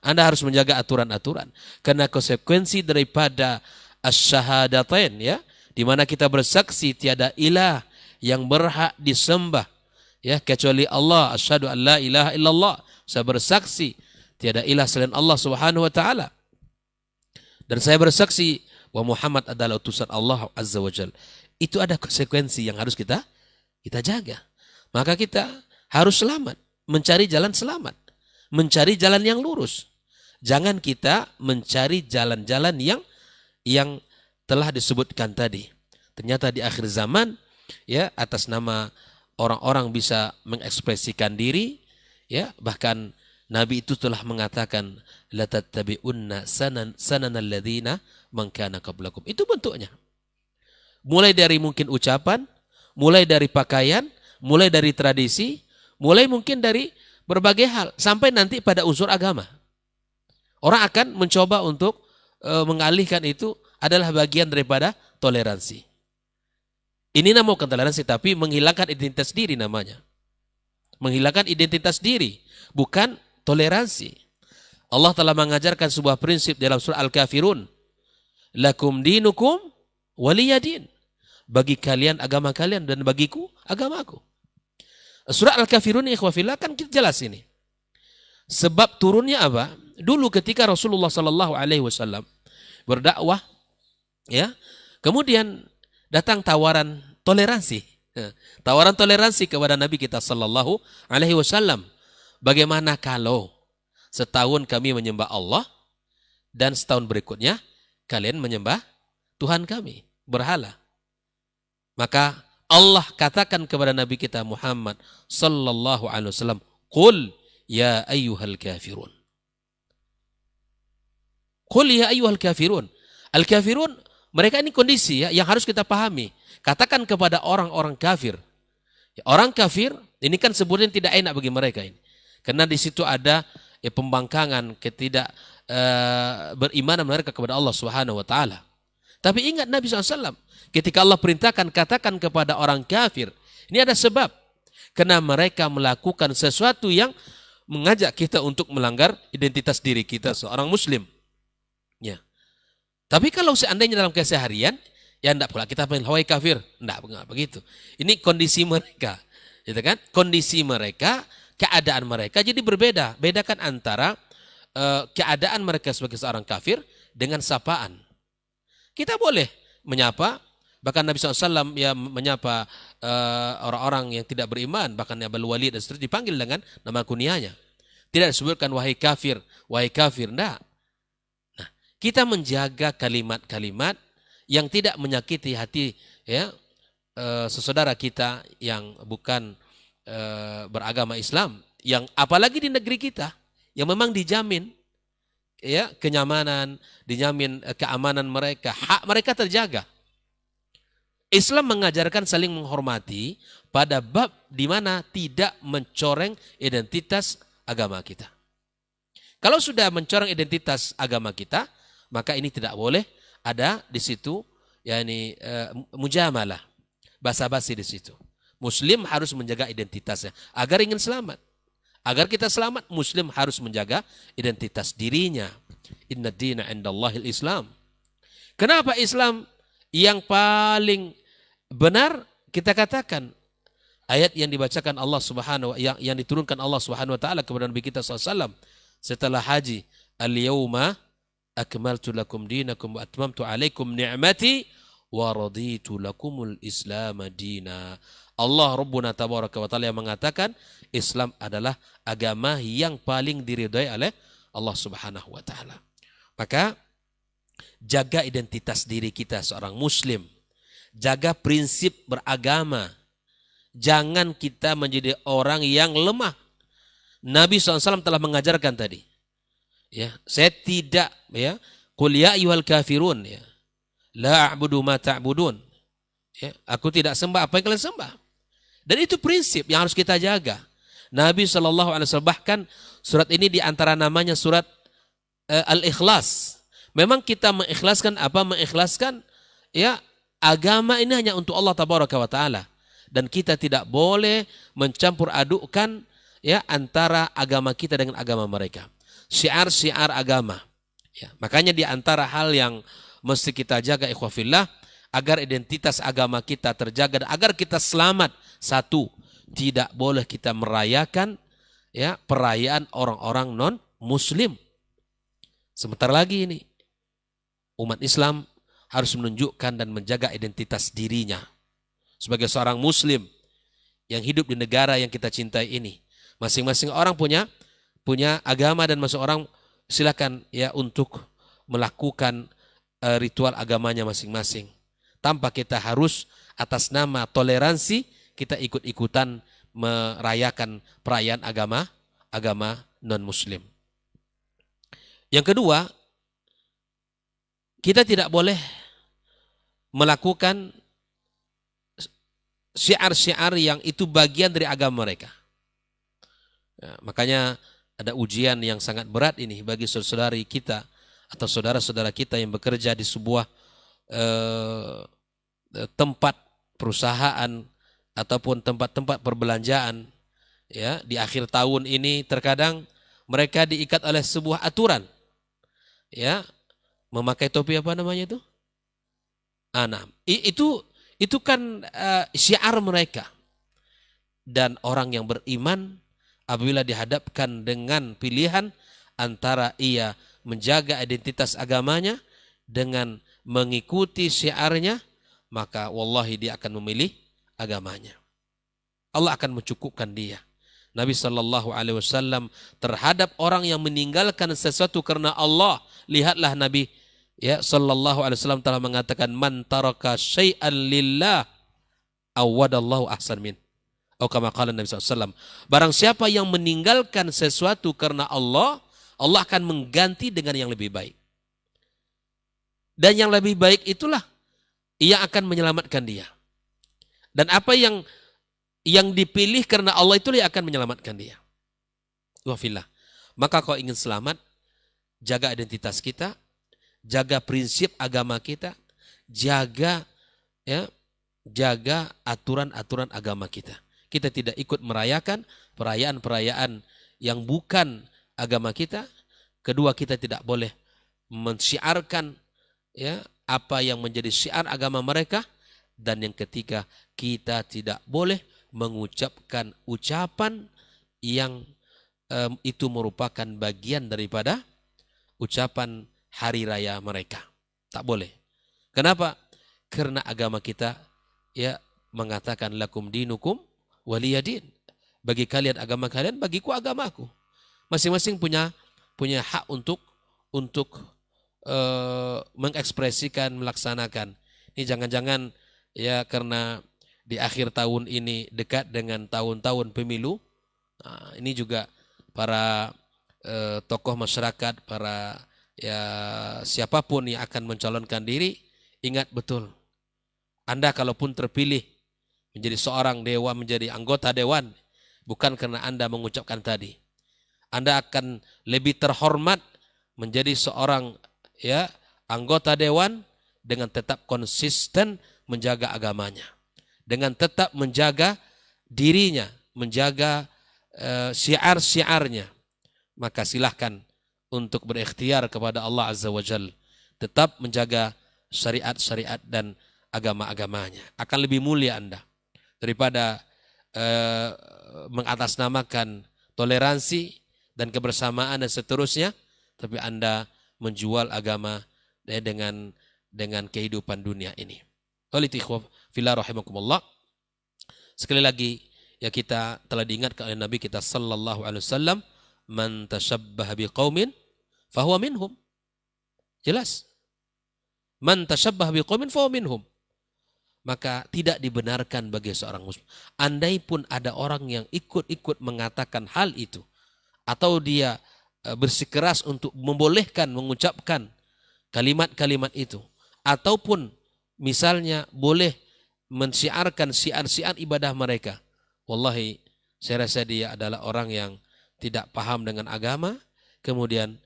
Anda harus menjaga aturan-aturan. Karena konsekuensi daripada asyhadatain, ya, di mana kita bersaksi tiada ilah yang berhak disembah, ya, kecuali Allah. Asyhadu an la ilaha illallah. Saya bersaksi tiada ilah selain Allah Subhanahu wa taala. Dan saya bersaksi bahwa Muhammad adalah utusan Allah Azza wa Jalla. Itu ada konsekuensi yang harus kita jaga. Maka kita harus selamat, mencari jalan selamat, mencari jalan yang lurus. Jangan kita mencari jalan-jalan yang telah disebutkan tadi. Ternyata di akhir zaman, ya, atas nama orang-orang bisa mengekspresikan diri, ya, bahkan Nabi itu telah mengatakan la tattabi'unna sananal ladzina man kana qablakum. Itu bentuknya. Mulai dari mungkin ucapan, mulai dari pakaian, mulai dari tradisi, mulai mungkin dari berbagai hal, sampai nanti pada unsur agama. Orang akan mencoba untuk mengalihkan itu adalah bagian daripada toleransi. Ini namanya bukan toleransi, tapi menghilangkan identitas diri namanya. Menghilangkan identitas diri, bukan toleransi. Allah telah mengajarkan sebuah prinsip dalam surah Al-Kafirun. Lakum dinukum waliyadin. Bagi kalian agama kalian dan bagiku agamaku. Surah Al-Kafirun, ikhwah fillah, kan jelas ini. Sebab turunnya apa? Dulu ketika Rasulullah sallallahu alaihi wasallam berdakwah, ya, kemudian datang tawaran toleransi. Tawaran toleransi kepada Nabi kita sallallahu alaihi wasallam. Bagaimana kalau setahun kami menyembah Allah dan setahun berikutnya kalian menyembah Tuhan kami, berhala? Maka Allah katakan kepada Nabi kita Muhammad sallallahu alaihi wasallam, "Qul ya ayyuhal kafirun." Qul ya ayyuhal kafirun. Al-kafirun, mereka ini kondisi, ya, yang harus kita pahami. Katakan kepada orang-orang kafir. Orang kafir ini kan sebetulnya tidak enak bagi mereka ini. Karena di situ ada pembangkangan, berimanan mereka kepada Allah Subhanahu wa taala. Tapi ingat Nabi SAW, ketika Allah perintahkan katakan kepada orang kafir, ini ada sebab. Karena mereka melakukan sesuatu yang mengajak kita untuk melanggar identitas diri kita seorang muslim. Ya. Tapi kalau seandainya dalam keseharian, ya enggak pula kita panggil wahai kafir, enggak begitu. Ini kondisi mereka, gitu kan? Kondisi mereka, keadaan mereka jadi berbeda. Bedakan antara keadaan mereka sebagai seorang kafir dengan sapaan. Kita boleh menyapa, bahkan Nabi SAW ya menyapa orang-orang yang tidak beriman, bahkan Abul Walid dan seterusnya dipanggil dengan nama kunyahnya. Tidak disebutkan wahai kafir, enggak. Nah, kita menjaga kalimat-kalimat yang tidak menyakiti hati, ya, sesaudara kita yang bukan beragama Islam, yang apalagi di negeri kita yang memang dijamin, ya, kenyamanan, dijamin keamanan mereka, hak mereka terjaga. Islam mengajarkan saling menghormati pada bab di mana tidak mencoreng identitas agama kita. Kalau sudah mencoreng identitas agama kita, maka ini tidak boleh ada di situ, yakni mujamalah, basa-basi di situ. Muslim harus menjaga identitasnya agar ingin selamat. Agar kita selamat, Muslim harus menjaga identitas dirinya. Inna dina indallahil Islam. Kenapa Islam yang paling benar? Kita katakan ayat yang dibacakan Allah Subhanahu yang diturunkan Allah Subhanahu wa taala kepada Nabi kita SAW setelah haji, al-yauma akmaltu lakum dinakum wa atmamtu alaikum ni'mati wa raditu lakumul Islam dina. Allah Rabbuna tabaraka wa taala yang mengatakan Islam adalah agama yang paling diridhai oleh Allah Subhanahu wa taala. Maka jaga identitas diri kita seorang muslim, jaga prinsip beragama. Jangan kita menjadi orang yang lemah. Nabi SAW telah mengajarkan tadi. Ya, saya tidak, ya, qul ya ayyuhal kafirun, ya, la a'budu ma ta'budun. Ya, aku tidak sembah apa yang kalian sembah. Dan itu prinsip yang harus kita jaga. Nabi SAW bahkan surat ini diantara namanya surat Al-Ikhlas. Memang kita mengikhlaskan apa? Mengikhlaskan, ya, agama ini hanya untuk Allah Tabaraka wa Ta'ala. Dan kita tidak boleh mencampur adukkan, ya, antara agama kita dengan agama mereka. Syiar-syiar agama. Ya, makanya di antara hal yang mesti kita jaga ikhwafillah, agar identitas agama kita terjaga dan agar kita selamat. Satu, tidak boleh kita merayakan, ya, perayaan orang-orang non-muslim. Sebentar lagi ini umat Islam harus menunjukkan dan menjaga identitas dirinya sebagai seorang muslim yang hidup di negara yang kita cintai ini. Masing-masing orang punya agama dan masing orang silakan, ya, untuk melakukan ritual agamanya masing-masing. Tanpa kita harus atas nama toleransi kita ikut-ikutan merayakan perayaan agama non-muslim. Yang kedua, kita tidak boleh melakukan syiar-syiar yang itu bagian dari agama mereka. Ya, makanya ada ujian yang sangat berat ini bagi saudari kita atau saudara-saudara kita yang bekerja di sebuah tempat perusahaan ataupun tempat-tempat perbelanjaan. Ya, di akhir tahun ini terkadang mereka diikat oleh sebuah aturan. Ya, memakai topi apa namanya itu? Itu kan syiar mereka. Dan orang yang beriman apabila dihadapkan dengan pilihan antara ia menjaga identitas agamanya dengan mengikuti syiarnya, maka wallahi dia akan memilih agamanya. Allah akan mencukupkan dia. Nabi SAW terhadap orang yang meninggalkan sesuatu karena Allah, lihatlah Nabi, ya, SAW telah mengatakan, man taraka syai'an lillah awadallahu ahsan min. Atau kama qala Nabi SAW. Barang siapa yang meninggalkan sesuatu karena Allah, Allah akan mengganti dengan yang lebih baik. Dan yang lebih baik itulah ia akan menyelamatkan dia. Dan apa yang dipilih karena Allah itulah yang akan menyelamatkan dia. Wafillah. Maka kalau ingin selamat, jaga identitas kita, jaga prinsip agama kita, jaga aturan-aturan agama kita. Kita tidak ikut merayakan perayaan-perayaan yang bukan agama kita. Kedua, kita tidak boleh mensyiarkan, ya, apa yang menjadi syiar agama mereka. Dan yang ketiga, kita tidak boleh mengucapkan ucapan yang itu merupakan bagian daripada ucapan hari raya mereka. Tak boleh. Kenapa? Karena agama kita, ya, mengatakan lakum dinukum waliyadin. Bagi kalian agama kalian, bagiku agamaku. Masing-masing punya hak untuk mengekspresikan, melaksanakan. Ini jangan-jangan, ya, karena di akhir tahun ini dekat dengan tahun-tahun pemilu. Nah, ini juga para tokoh masyarakat, para, ya, siapapun yang akan mencalonkan diri, ingat betul, Anda kalaupun terpilih menjadi seorang dewan, menjadi anggota dewan, bukan karena Anda mengucapkan tadi. Anda akan lebih terhormat menjadi seorang, ya, anggota dewan dengan tetap konsisten menjaga agamanya, dengan tetap menjaga dirinya, menjaga syiar-syiarnya. Maka silahkan untuk berikhtiar kepada Allah Azza wa Jal, tetap menjaga syariat-syariat dan agama-agamanya. Akan lebih mulia Anda daripada mengatasnamakan toleransi dan kebersamaan dan seterusnya, tapi Anda menjual agama dengan kehidupan dunia ini. Oleh ikhwah fillah rahimakumullah, sekali lagi, ya, kita telah diingatkan oleh Nabi kita sallallahu alaihi wasallam, man tashabbaha biqaumin fahuwa minhum. Jelas. Man tasyabbah biqaumin fahuwa minhum. Maka tidak dibenarkan bagi seorang muslim. Andai pun ada orang yang ikut-ikut mengatakan hal itu, atau dia bersikeras untuk membolehkan mengucapkan kalimat-kalimat itu, ataupun misalnya boleh mensiarkan siar-siar ibadah mereka. Wallahi, saya rasa dia adalah orang yang tidak paham dengan agama, kemudian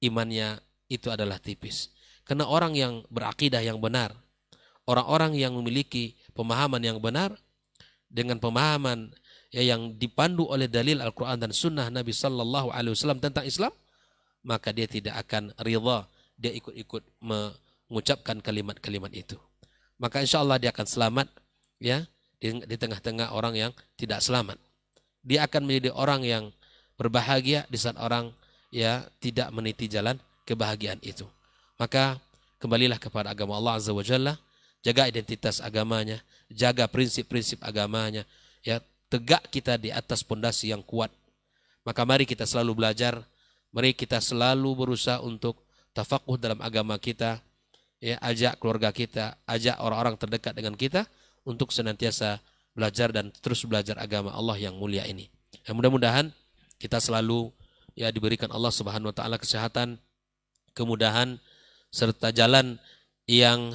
imannya itu adalah tipis. Karena orang yang berakidah yang benar, orang-orang yang memiliki pemahaman yang benar, dengan pemahaman yang dipandu oleh dalil Al-Quran dan Sunnah Nabi Sallallahu Alaihi Wasallam tentang Islam, maka dia tidak akan ridha, dia ikut-ikut mengucapkan kalimat-kalimat itu. Maka insya Allah dia akan selamat ya di tengah-tengah orang yang tidak selamat. Dia akan menjadi orang yang berbahagia di saat orang ya tidak meniti jalan kebahagiaan itu. Maka kembalilah kepada agama Allah Azza wa Jalla, jaga identitas agamanya, jaga prinsip-prinsip agamanya, ya, tegak kita di atas pondasi yang kuat. Maka mari kita selalu belajar, mari kita selalu berusaha untuk tafakuh dalam agama kita, ya, ajak keluarga kita, ajak orang-orang terdekat dengan kita untuk senantiasa belajar dan terus belajar agama Allah yang mulia ini. Ya, mudah-mudahan kita selalu ya diberikan Allah Subhanahu wa taala kesehatan, kemudahan serta jalan yang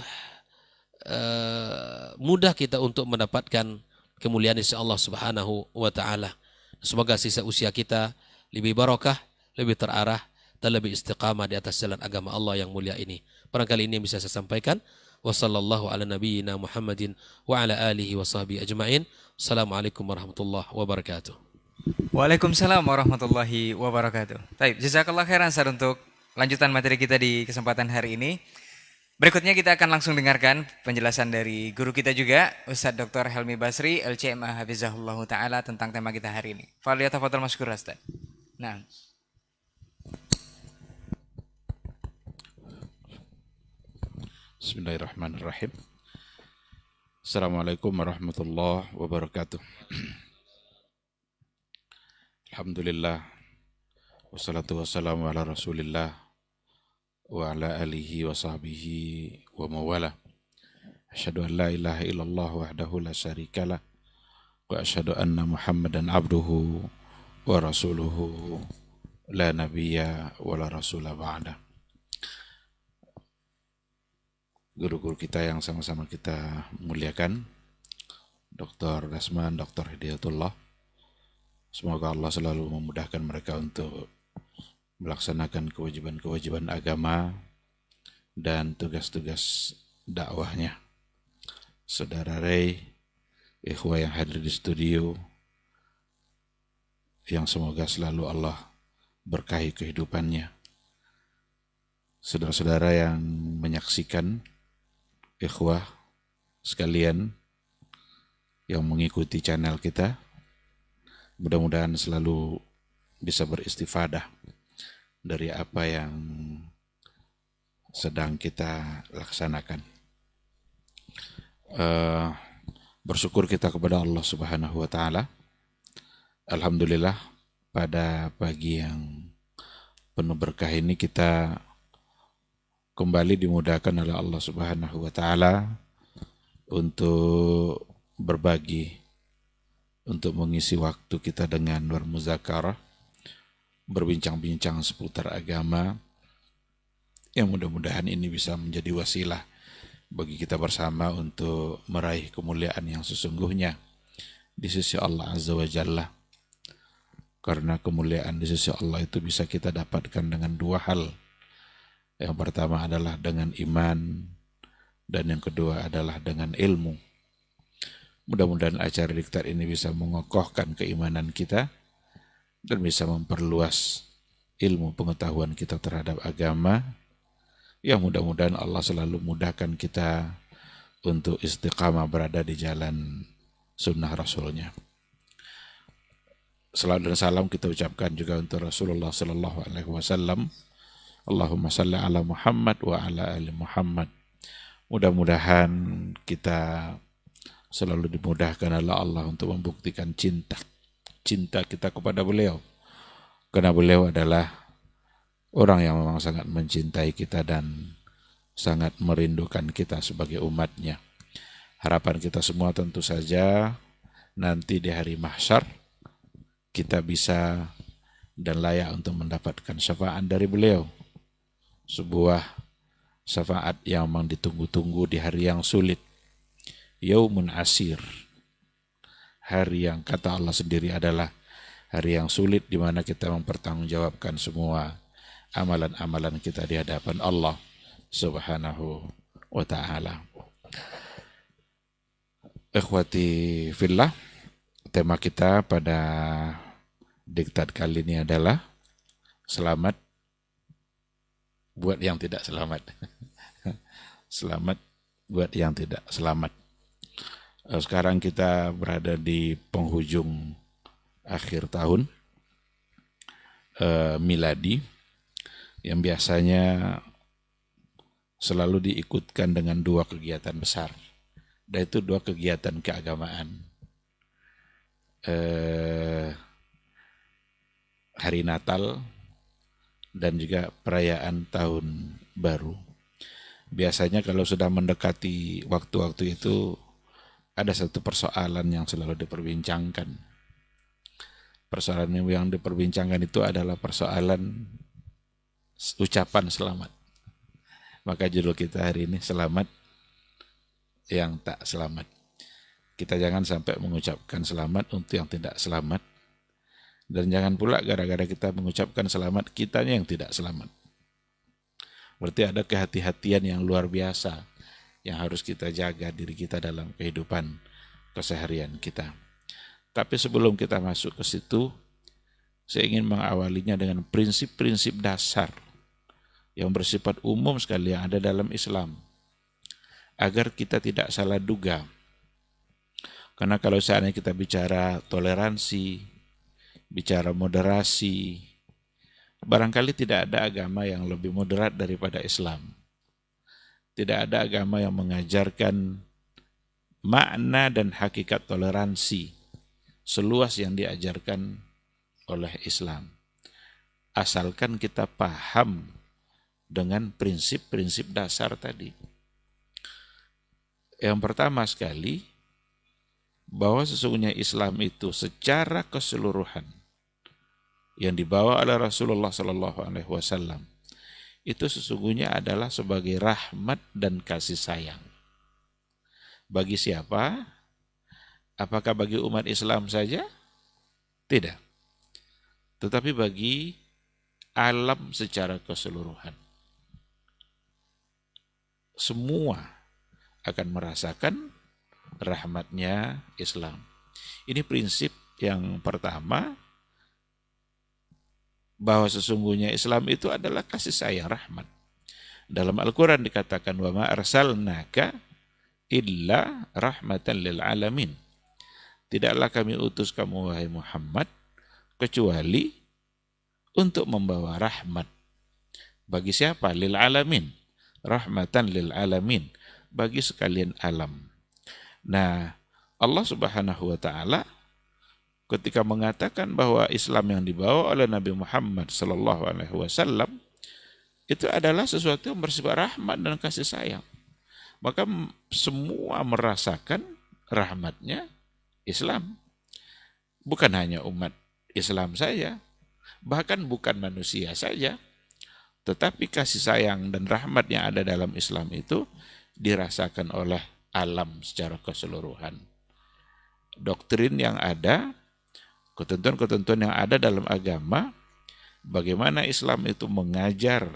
mudah kita untuk mendapatkan kemuliaan insya Allah Subhanahu wa ta'ala. Semoga sisa usia kita lebih barakah, lebih terarah, dan lebih istiqamah di atas jalan agama Allah yang mulia ini. Barangkali ini yang bisa saya sampaikan. Wassallallahu ala nabiyyina Muhammadin wa ala alihi wa sahbihi ajma'in. Assalamualaikum warahmatullahi wabarakatuh. Waalaikumsalam warahmatullahi wabarakatuh. Baik, jazakallah khairan Ustaz untuk lanjutan materi kita di kesempatan hari ini. Berikutnya kita akan langsung dengarkan penjelasan dari guru kita juga, Ustadz Dr. Helmi Basri, LCMA Hafizahullah Ta'ala, tentang tema kita hari ini. Faliyatafadhal masykur Ustadz. Nah. Bismillahirrahmanirrahim. Assalamualaikum warahmatullahi wabarakatuh. Alhamdulillah. Wassalatu wassalamu ala rasulillah wa ala alihi wa sahbihi wa mawala. Asyhadu an la ilaha illallah wahdahu la syarikalah wa asyhadu anna Muhammadan abduhu wa rasuluhu la nabiyya wa la rasula ba'da. Guru-guru kita yang sama-sama kita muliakan, Dr. Dasman, Dr. Hidayatullah, semoga Allah selalu memudahkan mereka untuk melaksanakan kewajiban-kewajiban agama dan tugas-tugas dakwahnya. Saudara Ray, ikhwah yang hadir di studio, yang semoga selalu Allah berkahi kehidupannya. Saudara-saudara yang menyaksikan, ikhwah sekalian yang mengikuti channel kita, mudah-mudahan selalu bisa beristifadah dari apa yang sedang kita laksanakan. Bersyukur kita kepada Allah Subhanahu wa ta'ala. Alhamdulillah, pada pagi yang penuh berkah ini kita kembali dimudahkan oleh Allah Subhanahu wa ta'ala untuk berbagi, untuk mengisi waktu kita dengan bermuzakarah, berbincang-bincang seputar agama, yang mudah-mudahan ini bisa menjadi wasilah bagi kita bersama untuk meraih kemuliaan yang sesungguhnya di sisi Allah Azza wa Jalla. Karena kemuliaan di sisi Allah itu bisa kita dapatkan dengan dua hal. Yang pertama adalah dengan iman, dan yang kedua adalah dengan ilmu. Mudah-mudahan acara diktat ini bisa mengokohkan keimanan kita dan bisa memperluas ilmu pengetahuan kita terhadap agama, yang mudah-mudahan Allah selalu mudahkan kita untuk istiqamah berada di jalan sunnah Rasulnya. Salawat dan salam kita ucapkan juga untuk Rasulullah Sallallahu Alaihi Wasallam. Allahumma salli ala Muhammad wa ala ali Muhammad. Mudah-mudahan kita selalu dimudahkan oleh Allah untuk membuktikan cinta kita kepada beliau, karena beliau adalah orang yang memang sangat mencintai kita dan sangat merindukan kita sebagai umatnya. Harapan kita semua tentu saja nanti di hari mahsyar kita bisa dan layak untuk mendapatkan syafaat dari beliau. Sebuah syafaat yang memang ditunggu-tunggu di hari yang sulit. Yaumun asir. Hari yang kata Allah sendiri adalah hari yang sulit di mana kita mempertanggungjawabkan semua amalan-amalan kita di hadapan Allah Subhanahu wa ta'ala. Ikhwati fillah, tema kita pada diktat kali ini adalah selamat buat yang tidak selamat. Selamat buat yang tidak selamat. Sekarang kita berada di penghujung akhir tahun miladi yang biasanya selalu diikutkan dengan dua kegiatan besar, dan itu dua kegiatan keagamaan. Hari Natal dan juga perayaan Tahun Baru. Biasanya kalau sudah mendekati waktu-waktu itu ada satu persoalan yang selalu diperbincangkan. Persoalan yang diperbincangkan itu adalah persoalan ucapan selamat. Maka judul kita hari ini selamat yang tak selamat. Kita jangan sampai mengucapkan selamat untuk yang tidak selamat. Dan jangan pula gara-gara kita mengucapkan selamat, kitanya yang tidak selamat. Berarti ada kehati-hatian yang luar biasa yang harus kita jaga diri kita dalam kehidupan keseharian kita. Tapi sebelum kita masuk ke situ, saya ingin mengawalinya dengan prinsip-prinsip dasar yang bersifat umum sekali yang ada dalam Islam, agar kita tidak salah duga. Karena kalau seandainya kita bicara toleransi, bicara moderasi, barangkali tidak ada agama yang lebih moderat daripada Islam. Tidak ada agama yang mengajarkan makna dan hakikat toleransi seluas yang diajarkan oleh Islam. Asalkan kita paham dengan prinsip-prinsip dasar tadi. Yang pertama sekali, bahwa sesungguhnya Islam itu secara keseluruhan yang dibawa oleh Rasulullah SAW itu sesungguhnya adalah sebagai rahmat dan kasih sayang. Bagi siapa? Apakah bagi umat Islam saja? Tidak. Tetapi bagi alam secara keseluruhan. Semua akan merasakan rahmatnya Islam. Ini prinsip yang pertama, bahwa sesungguhnya Islam itu adalah kasih sayang, rahmat. Dalam Al-Quran dikatakan, wa ma arsalnaka illa rahmatan lil alamin. Tidaklah kami utus kamu wahai Muhammad kecuali untuk membawa rahmat. Bagi siapa? Lil alamin. Rahmatan lil alamin, bagi sekalian alam. Nah, Allah Subhanahu wa ta'ala ketika mengatakan bahwa Islam yang dibawa oleh Nabi Muhammad sallallahu alaihi wasallam itu adalah sesuatu yang bersifat rahmat dan kasih sayang, maka semua merasakan rahmatnya Islam. Bukan hanya umat Islam saja, bahkan bukan manusia saja, tetapi kasih sayang dan rahmat yang ada dalam Islam itu dirasakan oleh alam secara keseluruhan. Doktrin yang ada, ketentuan-ketentuan yang ada dalam agama, bagaimana Islam itu mengajar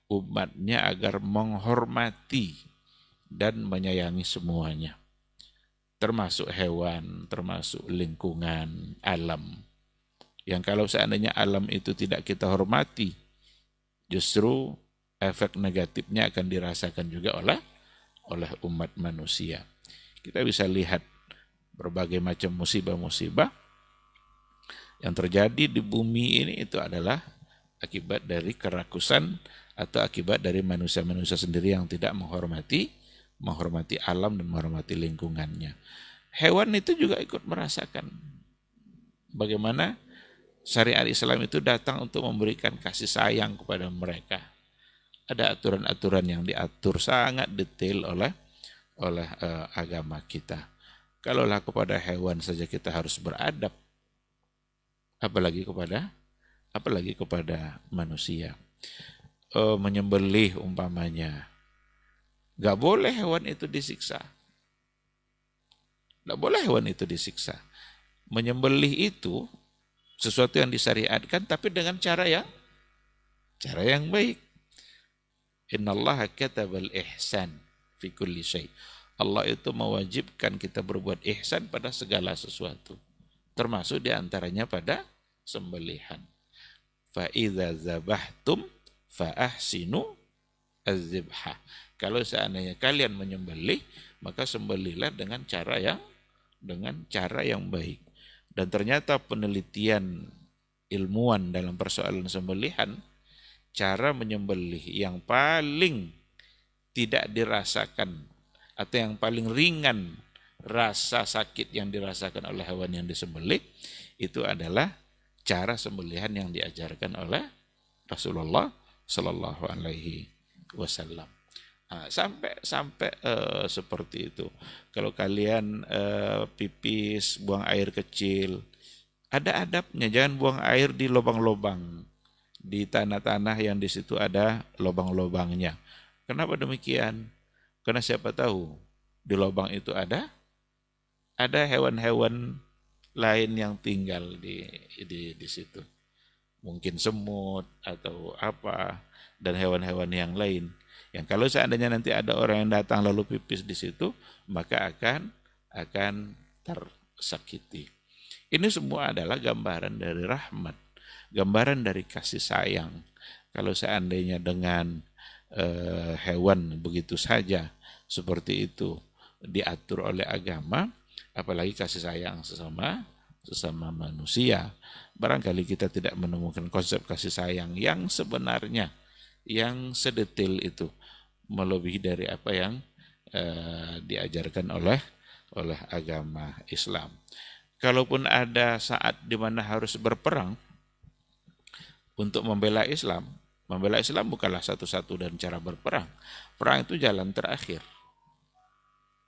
umatnya agar menghormati dan menyayangi semuanya, termasuk hewan, termasuk lingkungan, alam. Yang kalau seandainya alam itu tidak kita hormati, justru efek negatifnya akan dirasakan juga oleh umat manusia. Kita bisa lihat berbagai macam musibah-musibah yang terjadi di bumi ini itu adalah akibat dari kerakusan atau akibat dari manusia-manusia sendiri yang tidak menghormati alam dan menghormati lingkungannya. Hewan itu juga ikut merasakan bagaimana syariat Islam itu datang untuk memberikan kasih sayang kepada mereka. Ada aturan-aturan yang diatur sangat detail oleh agama kita. Kalaulah kepada hewan saja kita harus beradab, apalagi kepada manusia. Menyembelih umpamanya, nggak boleh hewan itu disiksa. Nggak boleh hewan itu disiksa. Menyembelih itu sesuatu yang disyariatkan, tapi dengan cara yang baik. Innallaha katabal ihsan fi kulli syai. Allah itu mewajibkan kita berbuat ihsan pada segala sesuatu, termasuk diantaranya pada sembelihan. Fa idza zabahtum fa ahsinu az-zibha. Kalau seandainya kalian menyembelih, maka sembelihlah dengan cara yang baik. Dan ternyata penelitian ilmuwan dalam persoalan sembelihan, cara menyembelih yang paling tidak dirasakan atau yang paling ringan rasa sakit yang dirasakan oleh hewan yang disembelih itu adalah cara sembelihan yang diajarkan oleh Rasulullah Sallallahu Alaihi Wasallam. Sampai seperti itu. Kalau kalian pipis, buang air kecil, ada adabnya. Jangan buang air di lubang-lubang, di tanah-tanah yang di situ ada lubang-lubangnya. Kenapa demikian? Karena siapa tahu di lubang itu ada hewan-hewan lain yang tinggal di situ. Mungkin semut atau apa, dan hewan-hewan yang lain. Yang kalau seandainya nanti ada orang yang datang lalu pipis di situ, maka akan tersakiti. Ini semua adalah gambaran dari rahmat, gambaran dari kasih sayang. Kalau seandainya dengan hewan begitu saja seperti itu diatur oleh agama, apalagi kasih sayang sesama manusia. Barangkali kita tidak menemukan konsep kasih sayang yang sebenarnya, yang sedetail itu, melebihi dari apa yang diajarkan oleh agama Islam. Kalaupun ada saat di mana harus berperang untuk membela Islam bukanlah satu-satu dan cara berperang. Perang itu jalan terakhir.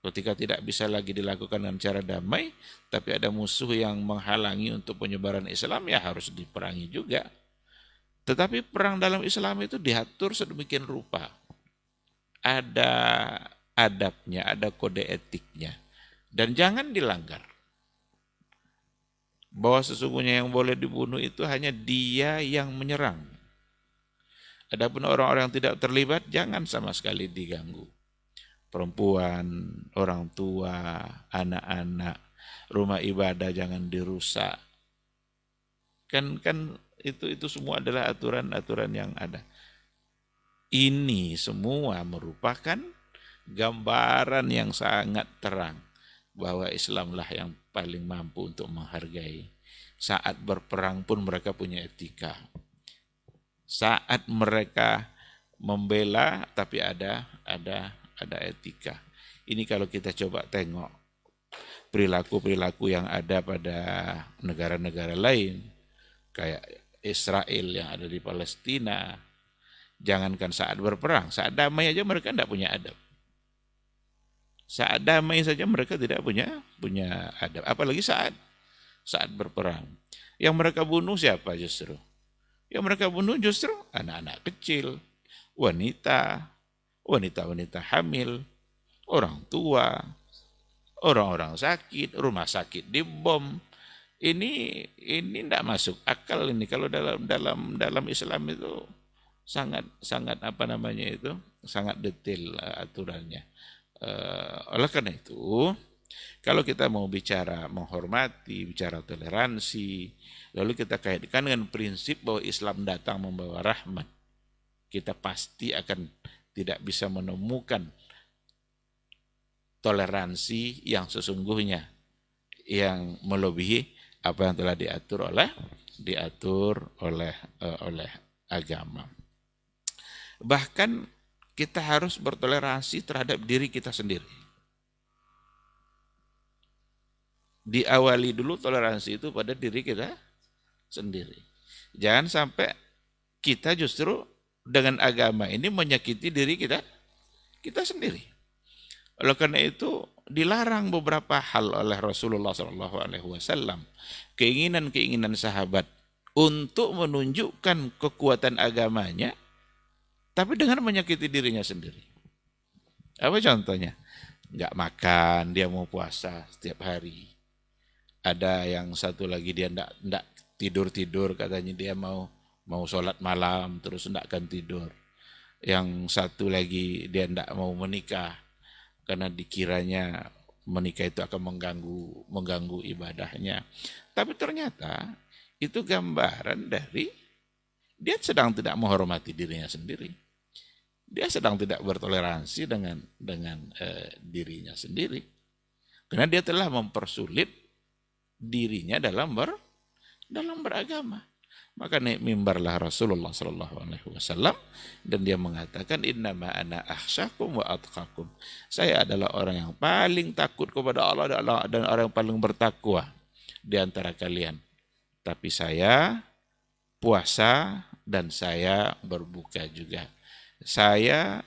Ketika tidak bisa lagi dilakukan dengan cara damai, tapi ada musuh yang menghalangi untuk penyebaran Islam, ya harus diperangi juga. Tetapi perang dalam Islam itu diatur sedemikian rupa. Ada adabnya, ada kode etiknya. Dan jangan dilanggar. Bahwa sesungguhnya yang boleh dibunuh itu hanya dia yang menyerang. Adapun orang-orang yang tidak terlibat, jangan sama sekali diganggu. Perempuan, orang tua, anak-anak, rumah ibadah jangan dirusak. Kan itu semua adalah aturan-aturan yang ada. Ini semua merupakan gambaran yang sangat terang bahwa Islamlah yang paling mampu untuk menghargai. Saat berperang pun mereka punya etika. Saat mereka membela tapi ada etika. Ini kalau kita coba tengok perilaku-perilaku yang ada pada negara-negara lain, kayak Israel yang ada di Palestina, jangankan saat berperang, saat damai aja mereka tidak punya adab. Saat damai saja mereka tidak punya adab, apalagi saat berperang. Yang mereka bunuh siapa justru? Yang mereka bunuh justru anak-anak kecil, wanita hamil, orang tua, orang-orang sakit, rumah sakit dibom. Ini tidak masuk akal ini. Kalau dalam Islam itu sangat sangat detail aturannya. Oleh karena itu, kalau kita mau bicara menghormati, bicara toleransi, lalu kita kaitkan dengan prinsip bahwa Islam datang membawa rahmat, kita pasti akan tidak bisa menemukan toleransi yang sesungguhnya, yang melebihi apa yang telah diatur oleh agama. Bahkan kita harus bertoleransi terhadap diri kita sendiri. Diawali dulu toleransi itu pada diri kita sendiri. Jangan sampai kita justru dengan agama ini menyakiti diri kita sendiri. Oleh karena itu dilarang beberapa hal oleh Rasulullah SAW. Keinginan-keinginan sahabat untuk menunjukkan kekuatan agamanya, tapi dengan menyakiti dirinya sendiri. Apa contohnya? Nggak makan, dia mau puasa setiap hari. Ada yang satu lagi dia nggak tidur, katanya dia mau sholat malam terus nggak akan tidur. Yang satu lagi dia nggak mau menikah karena dikiranya menikah itu akan mengganggu ibadahnya. Tapi ternyata itu gambaran dari dia sedang tidak menghormati dirinya sendiri. Dia sedang tidak bertoleransi dengan dirinya sendiri. Karena dia telah mempersulit dirinya dalam beragama. Maka naik mimbarlah Rasulullah SAW dan dia mengatakan innama ana akhsyakum wa atqakum. Saya adalah orang yang paling takut kepada Allah dan orang yang paling bertakwa di antara kalian. Tapi saya puasa dan saya berbuka juga. Saya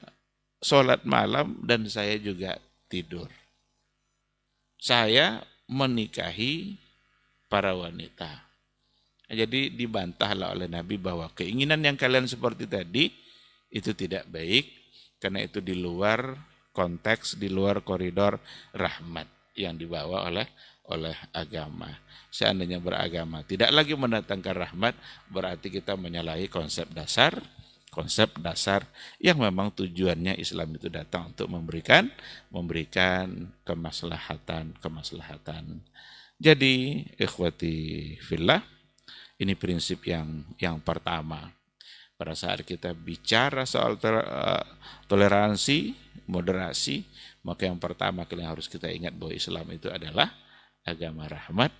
sholat malam dan saya juga tidur. Saya menikahi para wanita. Jadi dibantahlah oleh Nabi bahwa keinginan yang kalian seperti tadi itu tidak baik karena itu di luar konteks, di luar koridor rahmat yang dibawa oleh agama. Seandainya beragama tidak lagi mendatangkan rahmat, berarti kita menyalahi konsep dasar yang memang tujuannya Islam itu datang untuk memberikan kemaslahatan. Jadi ikhwati fillah, ini prinsip yang pertama. Pada saat kita bicara soal toleransi, moderasi, maka yang pertama kali yang harus kita ingat bahwa Islam itu adalah agama rahmat,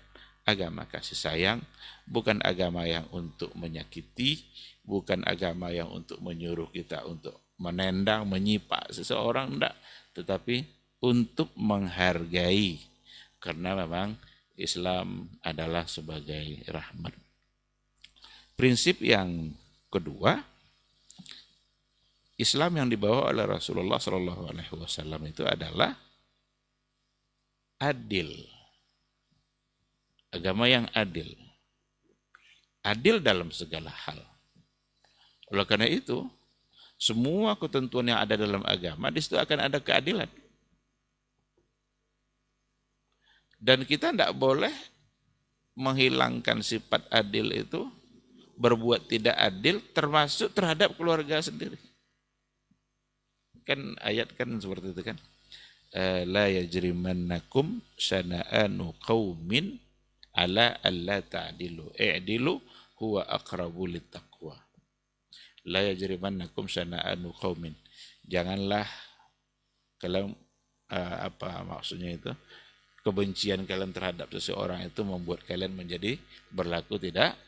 agama kasih sayang, bukan agama yang untuk menyakiti, bukan agama yang untuk menyuruh kita untuk menendang, menyipak seseorang, enggak, tetapi untuk menghargai, karena memang Islam adalah sebagai rahmat. Prinsip yang kedua, Islam yang dibawa oleh Rasulullah SAW itu adalah adil. Agama yang adil. Adil dalam segala hal. Oleh karena itu, semua ketentuan yang ada dalam agama, di situ akan ada keadilan. Dan kita tidak boleh menghilangkan sifat adil itu, berbuat tidak adil termasuk terhadap keluarga sendiri. Kan ayat kan seperti itu kan. La yajrimannakum syana'anu qaumin ala alla ta'dilu. I'dilu huwa aqrabu littaqwa. La yajrimannakum syana'anu qaumin. Janganlah kalian apa maksudnya itu? Kebencian kalian terhadap seseorang itu membuat kalian menjadi berlaku tidak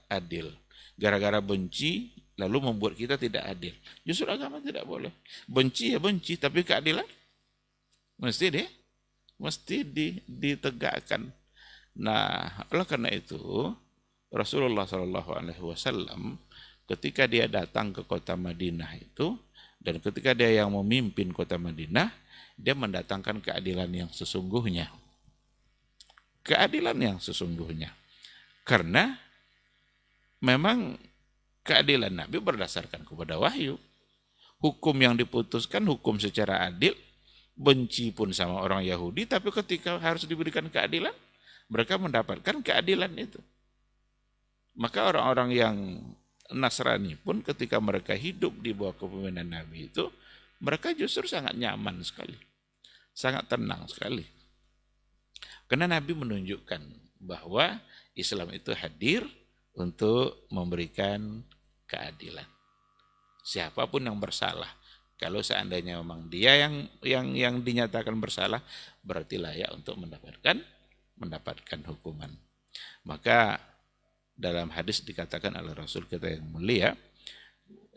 adil. Gara-gara benci lalu membuat kita tidak adil. Justru agama tidak boleh. Benci ya benci, tapi keadilan mesti ditegakkan. Nah, oleh karena itu Rasulullah SAW ketika dia datang ke kota Madinah itu, dan ketika dia yang memimpin kota Madinah, dia mendatangkan keadilan yang sesungguhnya. Keadilan yang sesungguhnya. Karena memang keadilan Nabi berdasarkan kepada wahyu. Hukum yang diputuskan hukum secara adil, benci pun sama orang Yahudi, tapi ketika harus diberikan keadilan, mereka mendapatkan keadilan itu. Maka orang-orang yang Nasrani pun ketika mereka hidup di bawah kepemimpinan Nabi itu, mereka justru sangat nyaman sekali, sangat tenang sekali. Karena Nabi menunjukkan bahwa Islam itu hadir untuk memberikan keadilan. Siapapun yang bersalah, kalau seandainya memang dia yang dinyatakan bersalah, berarti layak untuk mendapatkan hukuman. Maka dalam hadis dikatakan oleh Rasul kita yang mulia,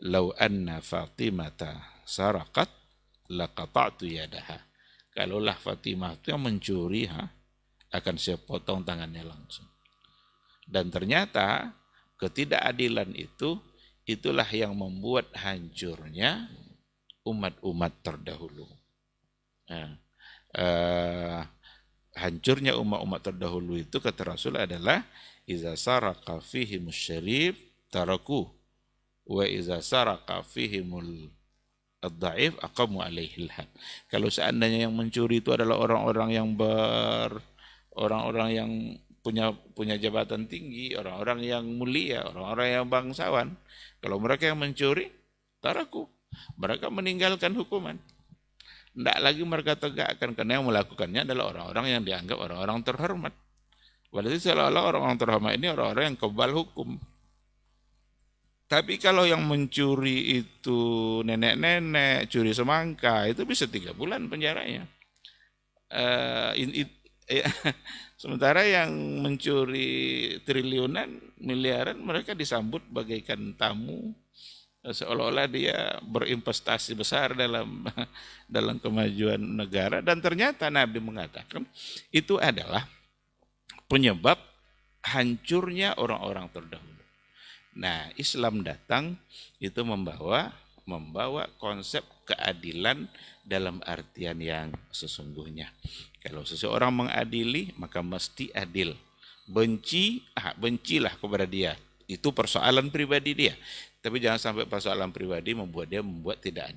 "Lau anna Fatimata saraqat laqata'tu yadaha." Kalaulah Fatimah itu yang mencuri, akan saya potong tangannya langsung. Dan ternyata ketidakadilan itu itulah yang membuat hancurnya umat-umat terdahulu. Nah, hancurnya umat-umat terdahulu itu kata Rasul adalah iza saraka fihimus syarif taraku wa iza saraka fihimul ad-dhaif aqamu alaihi al-had. Kalau seandainya yang mencuri itu adalah orang-orang yang punya jabatan tinggi, orang-orang yang mulia, orang-orang yang bangsawan, kalau mereka yang mencuri, taraku, mereka meninggalkan hukuman. Tidak lagi mereka tegakkan, karena yang melakukannya adalah orang-orang yang dianggap orang-orang terhormat. Berarti seolah-olah orang-orang terhormat ini orang-orang yang kebal hukum. Tapi kalau yang mencuri itu nenek-nenek, curi semangka, itu bisa 3 bulan penjaranya. Sementara yang mencuri triliunan, miliaran, mereka disambut bagaikan tamu, seolah-olah dia berinvestasi besar dalam kemajuan negara. Dan ternyata Nabi mengatakan itu adalah penyebab hancurnya orang-orang terdahulu. Nah, Islam datang itu membawa konsep keadilan dalam artian yang sesungguhnya. Kalau seseorang mengadili, maka mesti adil. Bencilah kepada dia. Itu persoalan pribadi dia. Tapi jangan sampai persoalan pribadi membuat dia tidak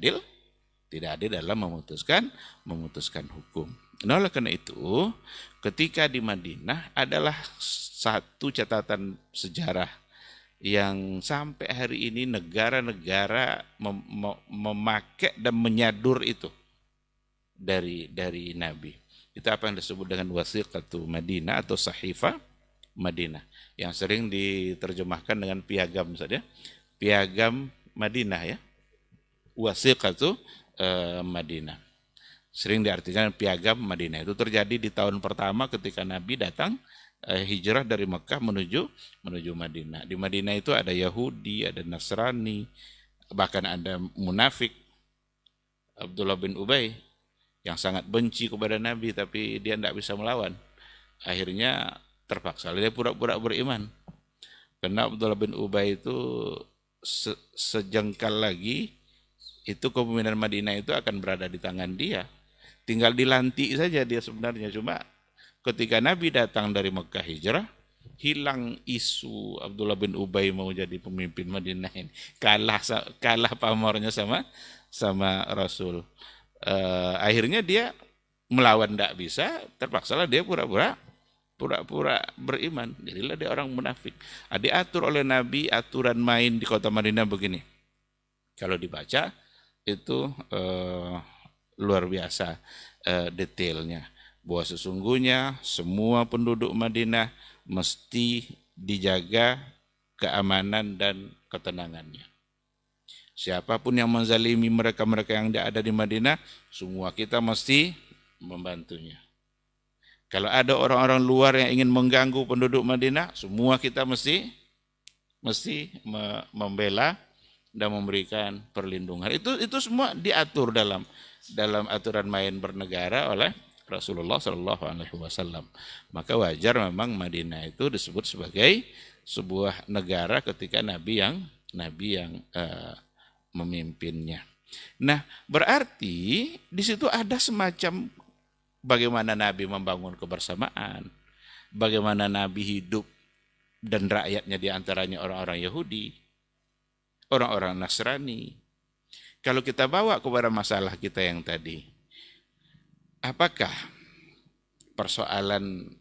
adil dalam memutuskan hukum. Nah, oleh karena itu, ketika di Madinah adalah satu catatan sejarah yang sampai hari ini negara-negara memakai dan menyadur itu dari Nabi. Itu apa yang disebut dengan wasiqatu Madinah atau sahifah Madinah, yang sering diterjemahkan dengan piagam saja. Piagam Madinah ya. Wasiqatu Madinah. Sering diartikan piagam Madinah. Itu terjadi di tahun pertama ketika Nabi datang hijrah dari Mekah menuju Madinah. Di Madinah itu ada Yahudi, ada Nasrani, bahkan ada munafik, Abdullah bin Ubay, yang sangat benci kepada Nabi, tapi dia tidak bisa melawan. Akhirnya terpaksa dia pura-pura beriman. Karena Abdullah bin Ubay itu sejengkal lagi, itu kepemimpinan Madinah itu akan berada di tangan dia. Tinggal dilantik saja dia sebenarnya. Cuma ketika Nabi datang dari Mekah hijrah, hilang isu Abdullah bin Ubay mau jadi pemimpin Madinah ini. Kalah pamornya sama Rasul. Akhirnya dia melawan tidak bisa, terpaksalah dia pura-pura beriman. Jadilah dia orang munafik. Diatur oleh Nabi aturan main di kota Madinah begini. Kalau dibaca itu luar biasa detailnya. Bahwa sesungguhnya semua penduduk Madinah mesti dijaga keamanan dan ketenangannya. Siapapun yang menzalimi mereka-mereka yang ada di Madinah, semua kita mesti membantunya. Kalau ada orang-orang luar yang ingin mengganggu penduduk Madinah, semua kita mesti membela dan memberikan perlindungan. Itu semua diatur dalam aturan main bernegara oleh Rasulullah SAW. Maka wajar memang Madinah itu disebut sebagai sebuah negara ketika Nabi yang memimpinnya. Nah, berarti di situ ada semacam bagaimana Nabi membangun kebersamaan, bagaimana Nabi hidup dan rakyatnya diantaranya orang-orang Yahudi, orang-orang Nasrani. Kalau kita bawa kepada masalah kita yang tadi, apakah persoalan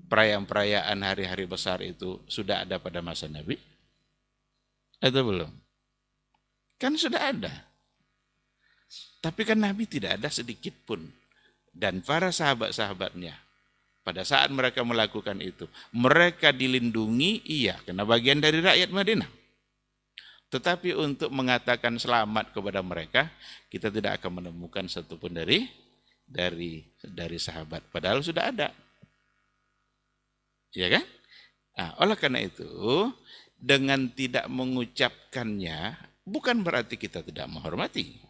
perayaan-perayaan hari-hari besar itu sudah ada pada masa Nabi? Atau belum? Kan sudah ada. Tapi kan Nabi tidak ada sedikit pun. Dan para sahabat-sahabatnya, pada saat mereka melakukan itu, mereka dilindungi, iya, karena bagian dari rakyat Madinah. Tetapi untuk mengatakan selamat kepada mereka, kita tidak akan menemukan satupun dari sahabat. Padahal sudah ada. Ya kan? Nah, oleh karena itu, dengan tidak mengucapkannya, bukan berarti kita tidak menghormati.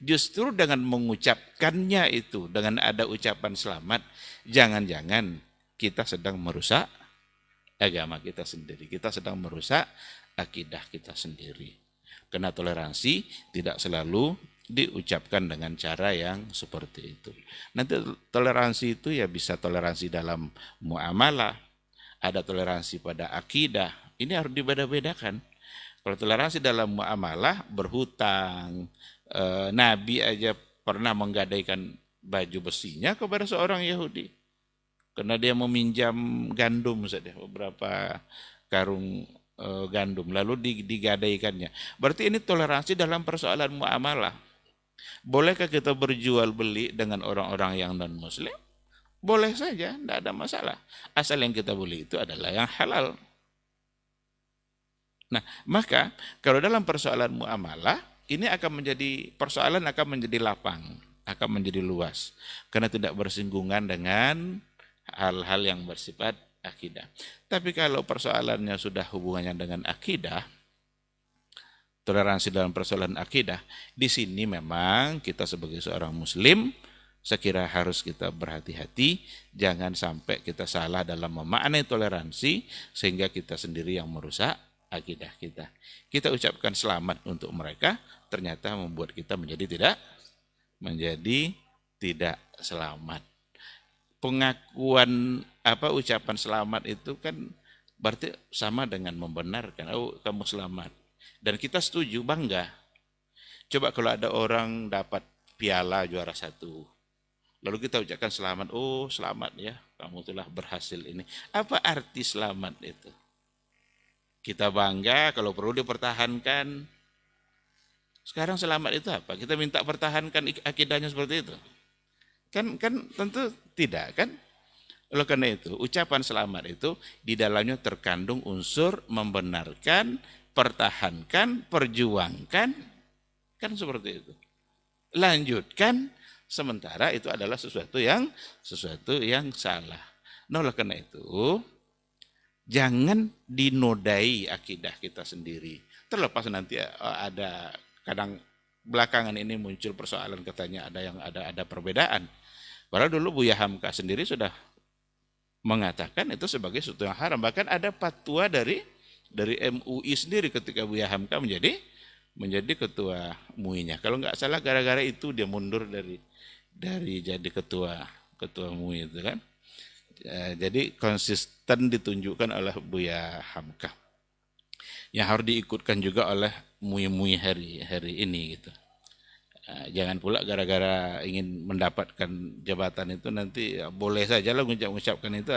Justru dengan mengucapkannya itu, dengan ada ucapan selamat, jangan-jangan kita sedang merusak agama kita sendiri. Kita sedang merusak akidah kita sendiri. Karena toleransi tidak selalu diucapkan dengan cara yang seperti itu. Nanti toleransi itu ya bisa toleransi dalam muamalah, ada toleransi pada akidah. Ini harus dibeda-bedakan. Kalau toleransi dalam muamalah, berhutang, Nabi aja pernah menggadaikan baju besinya kepada seorang Yahudi. Karena dia meminjam gandum saja, beberapa karung gandum, lalu digadaikannya. Berarti ini toleransi dalam persoalan muamalah. Bolehkah kita berjual beli dengan orang-orang yang non-muslim? Boleh saja, tidak ada masalah. Asal yang kita beli itu adalah yang halal. Nah, maka kalau dalam persoalan muamalah, ini persoalan akan menjadi lapang, akan menjadi luas. Karena tidak bersinggungan dengan hal-hal yang bersifat akidah. Tapi kalau persoalannya sudah hubungannya dengan akidah, toleransi dalam persoalan akidah, di sini memang kita sebagai seorang muslim, saya kira harus kita berhati-hati, jangan sampai kita salah dalam memaknai toleransi, sehingga kita sendiri yang merusak akidah kita. Kita ucapkan selamat untuk mereka, ternyata membuat kita menjadi tidak selamat. Pengakuan ucapan selamat itu kan berarti sama dengan membenarkan, oh kamu selamat. Dan kita setuju, bangga. Coba kalau ada orang dapat piala juara 1, lalu kita ucapkan selamat, oh selamat ya, kamu telah berhasil ini. Apa arti selamat itu? Kita bangga, kalau perlu dipertahankan. Sekarang selamat itu apa? Kita minta pertahankan akidahnya seperti itu? Kan tentu tidak kan? Oleh karena itu, ucapan selamat itu di dalamnya terkandung unsur membenarkan, pertahankan, perjuangkan, kan seperti itu. Lanjutkan, sementara itu adalah sesuatu yang salah. Nah, oleh karena itu, jangan dinodai akidah kita sendiri. Terlepas nanti ada kadang belakangan ini muncul persoalan katanya ada perbedaan. Padahal dulu Buya Hamka sendiri sudah mengatakan itu sebagai sesuatu yang haram. Bahkan ada fatwa dari MUI sendiri ketika Buya Hamka menjadi ketua MUI-nya. Kalau nggak salah gara-gara itu dia mundur dari jadi ketua MUI itu kan. Jadi konsisten ditunjukkan oleh Buya Hamka. Yang harus diikutkan juga oleh MUI-MUI hari ini gitu. Jangan pula gara-gara ingin mendapatkan jabatan itu nanti boleh saja lah mengucapkan itu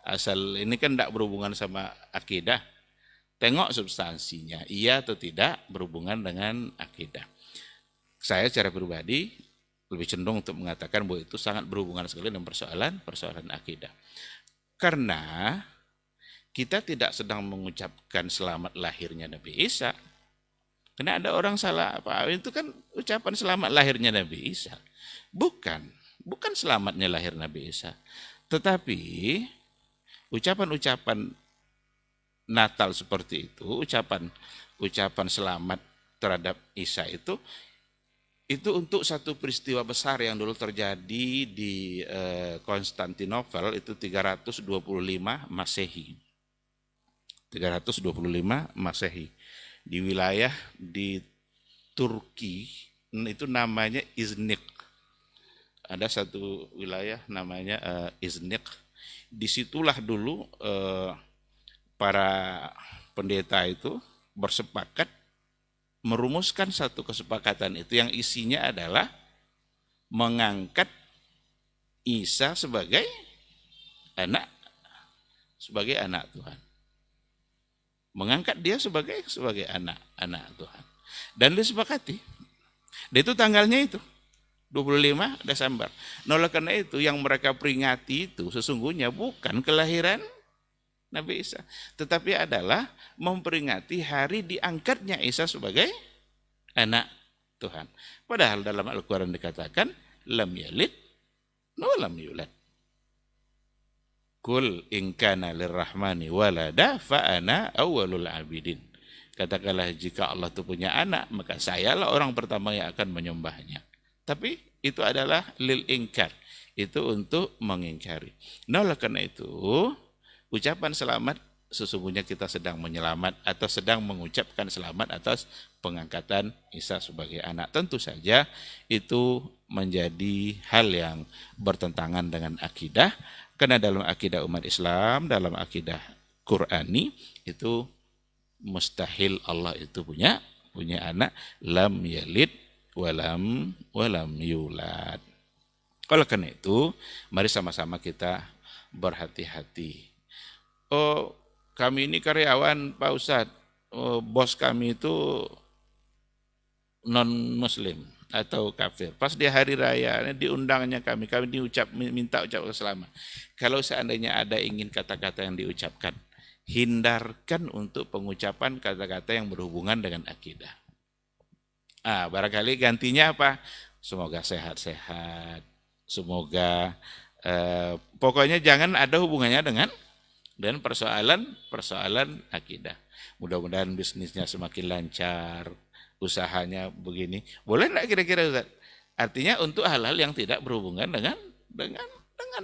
asal ini kan tidak berhubungan sama akidah. Tengok substansinya, iya atau tidak berhubungan dengan akidah. Saya secara pribadi lebih cenderung untuk mengatakan bahwa itu sangat berhubungan sekali dengan persoalan akidah. Karena kita tidak sedang mengucapkan selamat lahirnya Nabi Isa. Karena ada orang salah itu kan ucapan selamat lahirnya Nabi Isa. Bukan selamatnya lahir Nabi Isa. Tetapi ucapan-ucapan Natal seperti itu, ucapan selamat terhadap Isa itu untuk satu peristiwa besar yang dulu terjadi di Konstantinopel itu 325 Masehi. 325 Masehi. Di wilayah di Turki itu namanya Iznik. Ada satu wilayah namanya Iznik. Disitulah dulu para pendeta itu bersepakat merumuskan satu kesepakatan itu yang isinya adalah mengangkat Isa sebagai anak Tuhan. Mengangkat dia sebagai anak Tuhan. Dan disepakati. Dan itu tanggalnya itu 25 Desember. Nah, oleh karena itu yang mereka peringati itu sesungguhnya bukan kelahiran Nabi Isa, tetapi adalah memperingati hari diangkatnya Isa sebagai anak Tuhan. Padahal dalam Al-Quran dikatakan lam yalid wa lam yulad. Kul in kana lirrahmani walada fa ana awwalul abidin. Katakanlah jika Allah itu punya anak, maka sayalah orang pertama yang akan menyembahnya. Tapi itu adalah lil ingkar. Itu untuk mengingkari. Nah, oleh karena itu, ucapan selamat sesungguhnya kita sedang menyelamat atau sedang mengucapkan selamat atas pengangkatan Isa sebagai anak. Tentu saja itu menjadi hal yang bertentangan dengan akidah, karena dalam akidah umat Islam, dalam akidah Qur'ani itu mustahil Allah itu punya anak, lam yalid walam yulad. Oleh karena itu, mari sama-sama kita berhati-hati. Oh, kami ini karyawan Pak Ustadz, bos kami itu non-muslim atau kafir. Pas di hari raya diundangnya kami minta ucapkan selamat. Kalau seandainya ada ingin kata-kata yang diucapkan, hindarkan untuk pengucapan kata-kata yang berhubungan dengan akidah. Barangkali gantinya apa? Semoga sehat-sehat, semoga pokoknya jangan ada hubungannya dengan persoalan akidah. Mudah-mudahan bisnisnya semakin lancar, usahanya begini. Boleh enggak kira-kira Ustaz? Artinya untuk hal-hal yang tidak berhubungan dengan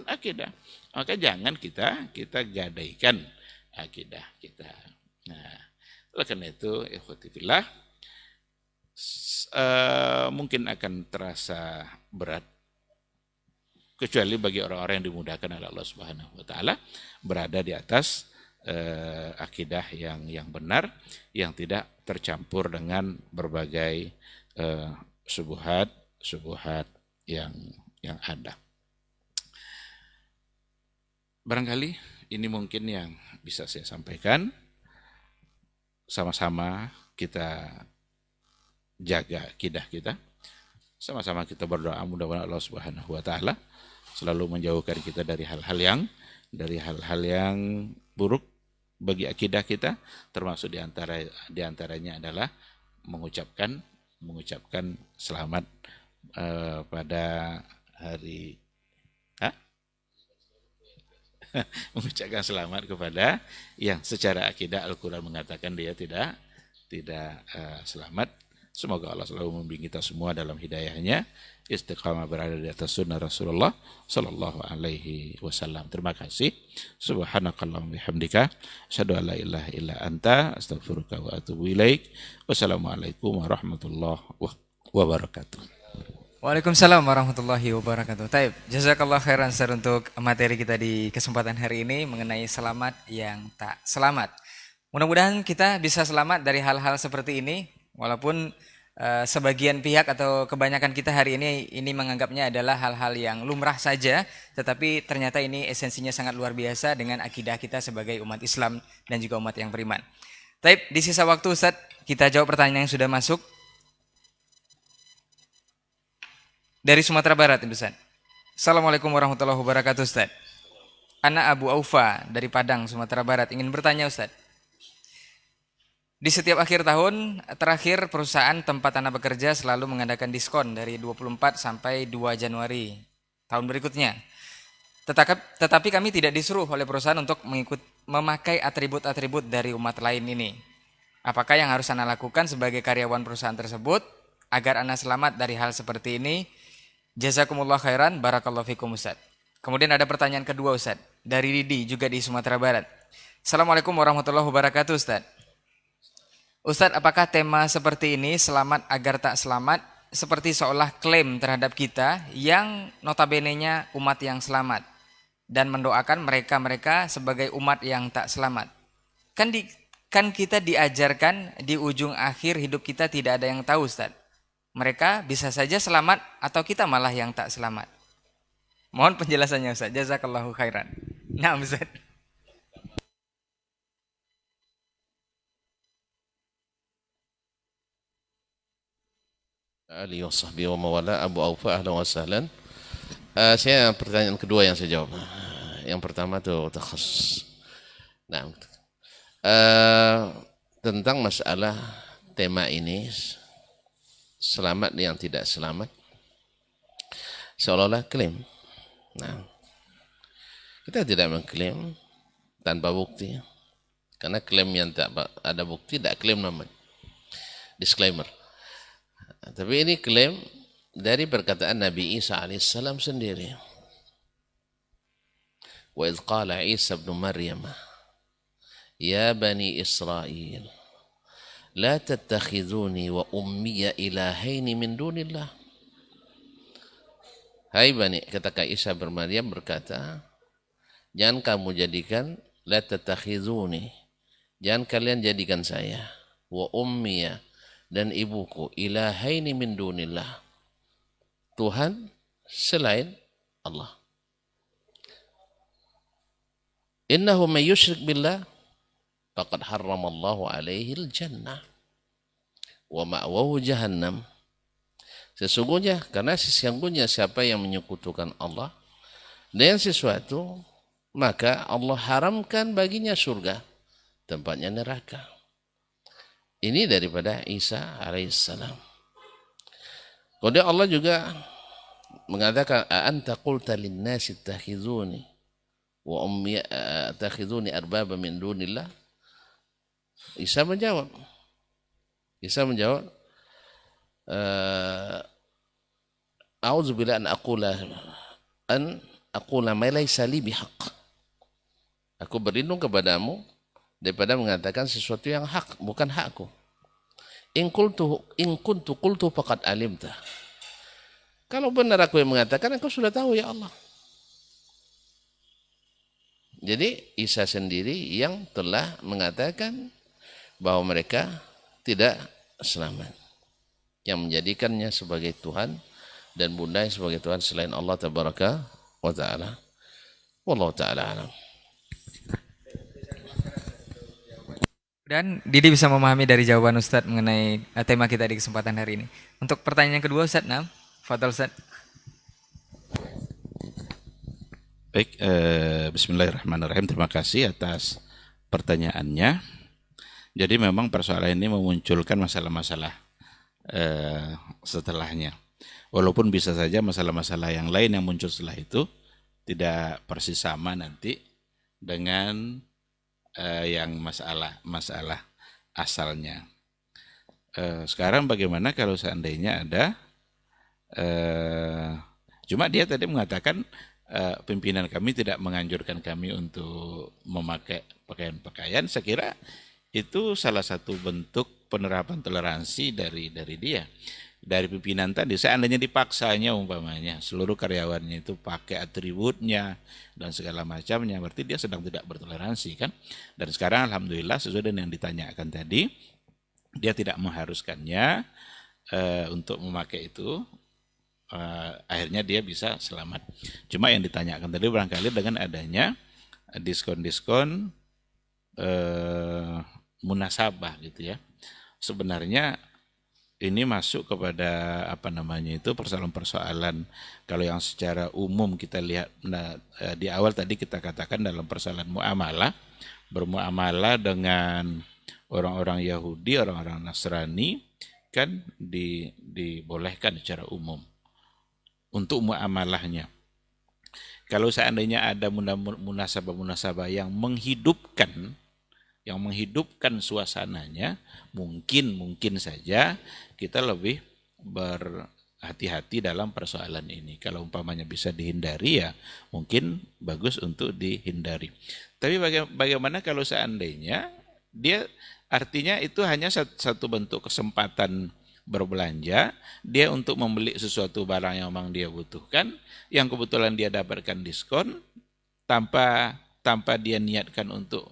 akidah. Maka jangan kita gadaikan akidah kita. Nah, oleh karena itu, ikhwati fillah, mungkin akan terasa berat, kecuali bagi orang-orang yang dimudahkan oleh Allah Subhanahu wa taala berada di atas akidah yang benar, yang tidak tercampur dengan berbagai syubhat yang ada. Barangkali ini mungkin yang bisa saya sampaikan. Sama-sama kita jaga akidah kita. Sama-sama kita berdoa mudah-mudahan Allah Subhanahu wa taala selalu menjauhkan kita dari hal-hal yang buruk bagi akidah kita, termasuk di antaranya adalah mengucapkan selamat pada hari mengucapkan selamat kepada yang secara akidah Al-Qur'an mengatakan dia tidak selamat. Semoga Allah selalu membimbing kita semua dalam hidayahnya, istiqamah berada di atas sunnah Rasulullah sallallahu alaihi wasallam. Terima kasih. Subhanakallahumma bihamdika asyhadu an la ilaha illa anta astaghfiruka wa atubu ilaik. Wassalamualaikum warahmatullahi wabarakatuh. Waalaikumsalam warahmatullahi wabarakatuh. Taib, jazakallah khairan Ustaz untuk materi kita di kesempatan hari ini mengenai selamat yang tak selamat. Mudah-mudahan kita bisa selamat dari hal-hal seperti ini, walaupun sebagian pihak atau kebanyakan kita hari ini menganggapnya adalah hal-hal yang lumrah saja, tetapi ternyata ini esensinya sangat luar biasa dengan akidah kita sebagai umat Islam dan juga umat yang beriman. Taib, di sisa waktu Ustaz, kita jawab pertanyaan yang sudah masuk. Dari Sumatera Barat, Ustaz. Assalamualaikum warahmatullahi wabarakatuh, Ustaz. Ana Abu Aufa dari Padang, Sumatera Barat, ingin bertanya, Ustaz. Di setiap akhir tahun terakhir perusahaan tempat Ana bekerja selalu mengadakan diskon dari 24 sampai 2 Januari tahun berikutnya. Tetapi kami tidak disuruh oleh perusahaan untuk memakai atribut-atribut dari umat lain ini. Apakah yang harus Ana lakukan sebagai karyawan perusahaan tersebut agar Ana selamat dari hal seperti ini? Jazakumullah khairan, barakallahu fikum Ustaz. Kemudian ada pertanyaan kedua Ustaz, dari Didi juga di Sumatera Barat. Assalamualaikum warahmatullahi wabarakatuh Ustaz. Ustaz, apakah tema seperti ini, selamat agar tak selamat, seperti seolah klaim terhadap kita yang notabene-nya umat yang selamat dan mendoakan mereka-mereka sebagai umat yang tak selamat? Kan kita diajarkan di ujung akhir hidup kita tidak ada yang tahu Ustaz. Mereka bisa saja selamat atau kita malah yang tak selamat. Mohon penjelasannya Ustaz. Jazakallahu khairan. Nah Ustaz. alihi wasahbihi wa mawala. Abu Aufa, ahlan wa sahlan. Saya pertanyaan kedua yang saya jawab. Yang pertama itu takhasus. Nah, tentang masalah tema ini, selamat yang tidak selamat, seolah-olah klaim. Nah, kita tidak mengklaim tanpa bukti, karena klaim yang tak ada bukti tidak klaim namanya. Disclaimer. Tapi ini klaim dari perkataan Nabi Isa alaihissalam sendiri. Wa idh qala Isa ibn Maryam Ya Bani Israel, la tattakhiduni wa ummiya ilahaini min dunillah. Hai Bani, kata Isa bermaryam berkata, jangan kamu jadikan, la tattakhiduni, jangan kalian jadikan saya, wa ummiya, dan ibuku, ilahaini min dunillah, Tuhan selain Allah. Innahu man yusyrik billah faqad harramallahu alaihi al-jannah wa ma'wahu jahannam. Sesungguhnya siapa yang menyekutukan Allah dengan sesuatu, maka Allah haramkan baginya surga, tempatnya neraka. Ini daripada Isa alaihissalam. Kemudian Allah juga mengatakan, anta qulta lin-nasi ittakhizuni wa ummi takhizuni arbaba min dunillah. Isa menjawab, a'udzubillah an aqula ma laysa li bihaq. Aku berlindung kepadamu daripada mengatakan sesuatu yang hak, bukan hakku. In kuntu qultu faqad alimta. Kalau benar aku yang mengatakan, aku sudah tahu ya Allah. Jadi Isa sendiri yang telah mengatakan bahwa mereka tidak selamat, yang menjadikannya sebagai Tuhan dan bundanya sebagai Tuhan selain Allah tabaraka wa ta'ala. Wallahu ta'ala alam. Dan Didi bisa memahami dari jawaban Ustadz mengenai tema kita di kesempatan hari ini. Untuk pertanyaan yang kedua Ustadz, Fadhal Ustadz. Baik, bismillahirrahmanirrahim. Terima kasih atas pertanyaannya. Jadi memang persoalan ini memunculkan masalah-masalah setelahnya. Walaupun bisa saja masalah-masalah yang lain yang muncul setelah itu tidak persis sama nanti dengan yang masalah asalnya. Sekarang bagaimana kalau seandainya ada cuma dia tadi mengatakan pimpinan kami tidak menganjurkan kami untuk memakai pakaian-pakaian. Saya kira itu salah satu bentuk penerapan toleransi dari dia, dari pimpinan tadi. Seandainya dipaksanya umpamanya seluruh karyawannya itu pakai atributnya dan segala macamnya, berarti dia sedang tidak bertoleransi kan. Dan sekarang alhamdulillah sesuai dengan yang ditanyakan tadi, dia tidak mengharuskannya untuk memakai itu. Akhirnya dia bisa selamat. Cuma yang ditanyakan tadi barangkali dengan adanya diskon-diskon munasabah gitu ya. Sebenarnya ini masuk kepada persoalan-persoalan kalau yang secara umum kita lihat di awal tadi kita katakan dalam persoalan muamalah, bermuamalah dengan orang-orang Yahudi, orang-orang Nasrani kan dibolehkan secara umum untuk muamalahnya. Kalau seandainya ada munasabah-munasabah yang menghidupkan suasananya, mungkin saja kita lebih berhati-hati dalam persoalan ini. Kalau umpamanya bisa dihindari ya mungkin bagus untuk dihindari. Tapi bagaimana kalau seandainya dia artinya itu hanya satu bentuk kesempatan berbelanja, dia untuk membeli sesuatu barang yang memang dia butuhkan, yang kebetulan dia dapatkan diskon tanpa dia niatkan untuk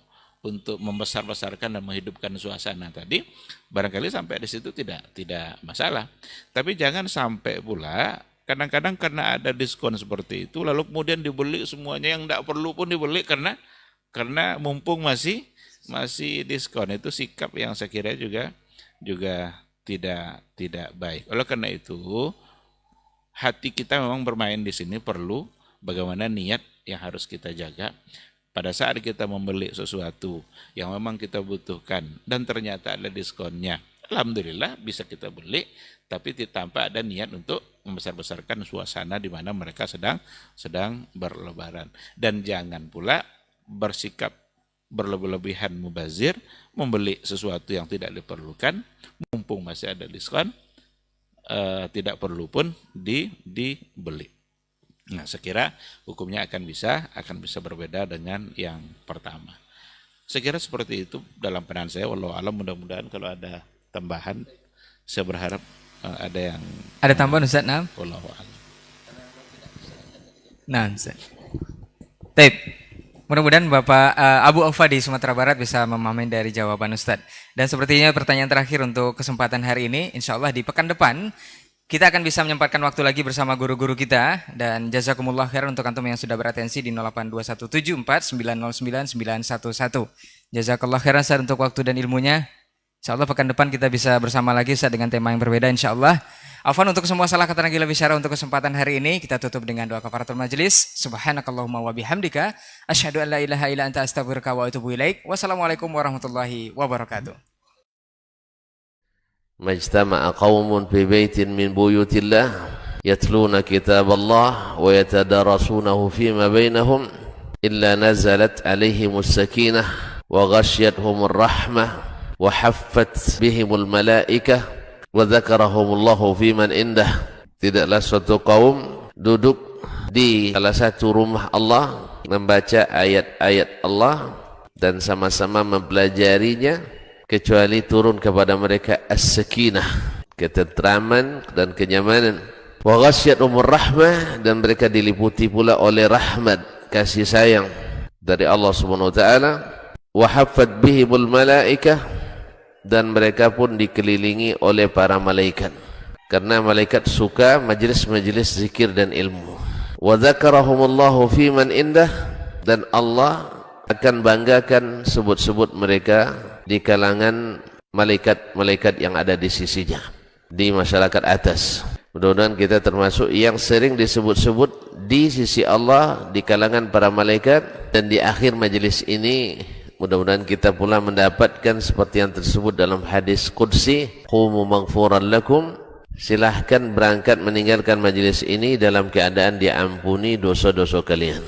membesar-besarkan dan menghidupkan suasana tadi, barangkali sampai di situ tidak masalah. Tapi jangan sampai pula kadang-kadang karena ada diskon seperti itu lalu kemudian dibeli semuanya, yang tidak perlu pun dibeli karena mumpung masih diskon. Itu sikap yang saya kira juga tidak baik. Oleh karena itu hati kita memang bermain di sini, perlu bagaimana niat yang harus kita jaga. Pada saat kita membeli sesuatu yang memang kita butuhkan dan ternyata ada diskonnya, alhamdulillah bisa kita beli, tapi tanpa ada niat untuk membesar-besarkan suasana di mana mereka sedang berlebaran. Dan jangan pula bersikap berlebih-lebihan mubazir, membeli sesuatu yang tidak diperlukan, mumpung masih ada diskon, tidak perlu pun dibeli. Nah, saya kira hukumnya akan bisa berbeda dengan yang pertama. Saya kira seperti itu dalam pandangan saya. Wallahu alam, mudah-mudahan kalau ada tambahan, saya berharap ada yang Ada tambahan Ustaz? Nah. wallahu alam. Nah, Ustaz. Baik. Mudah-mudahan Bapak Abu Aufa di Sumatera Barat bisa memahamin dari jawaban Ustadz. Dan sepertinya pertanyaan terakhir untuk kesempatan hari ini, insya Allah di pekan depan, kita akan bisa menyempatkan waktu lagi bersama guru-guru kita. Dan jazakumullah khairan untuk antum yang sudah beratensi di 0821749099911. Jazakallah khairan Ustadz untuk waktu dan ilmunya. Insya Allah pekan depan kita bisa bersama lagi Ustadz dengan tema yang berbeda insya Allah. Afwan untuk semua salah kata dan bicara untuk kesempatan hari ini. Kita tutup dengan doa kafaratul majelis. Subhanakallahumma wa bihamdika asyhadu an la ilaha illa anta astaghfiruka wa atubu ilaik. Wassalamualaikum warahmatullahi wabarakatuh. Majtama'a qaumun fi baitin min buyutillah yatluna kitaballah wa yatadarasunahu fima bainahum illa nazalat alaihimus sakinah wa ghasyiyatuhumur rahmah wa haffat bihimul malaikah wa dzakarahumullahu fiman indah. Tidaklah suatu kaum duduk di salah satu rumah Allah membaca ayat-ayat Allah dan sama-sama mempelajarinya kecuali turun kepada mereka as-sakinah, ketentraman dan kenyamanan. Wa ghasyiyatuhumur rahmah, dan mereka diliputi pula oleh rahmat, kasih sayang dari Allah Subhanahu wa taala. Wa haffat bihimul malaikah, dan mereka pun dikelilingi oleh para malaikat, karena malaikat suka majlis-majlis zikir dan ilmu. Wa dzakarahumullahu fiman indah, dan Allah akan banggakan sebut-sebut mereka di kalangan malaikat-malaikat yang ada di sisinya, di masyarakat atas. Mudah-mudahan kita termasuk yang sering disebut-sebut di sisi Allah di kalangan para malaikat. Dan di akhir majlis ini mudah-mudahan kita pula mendapatkan seperti yang tersebut dalam hadis qudsi, qumu maghfuran lakum, silahkan berangkat meninggalkan majlis ini dalam keadaan diampuni dosa-dosa kalian.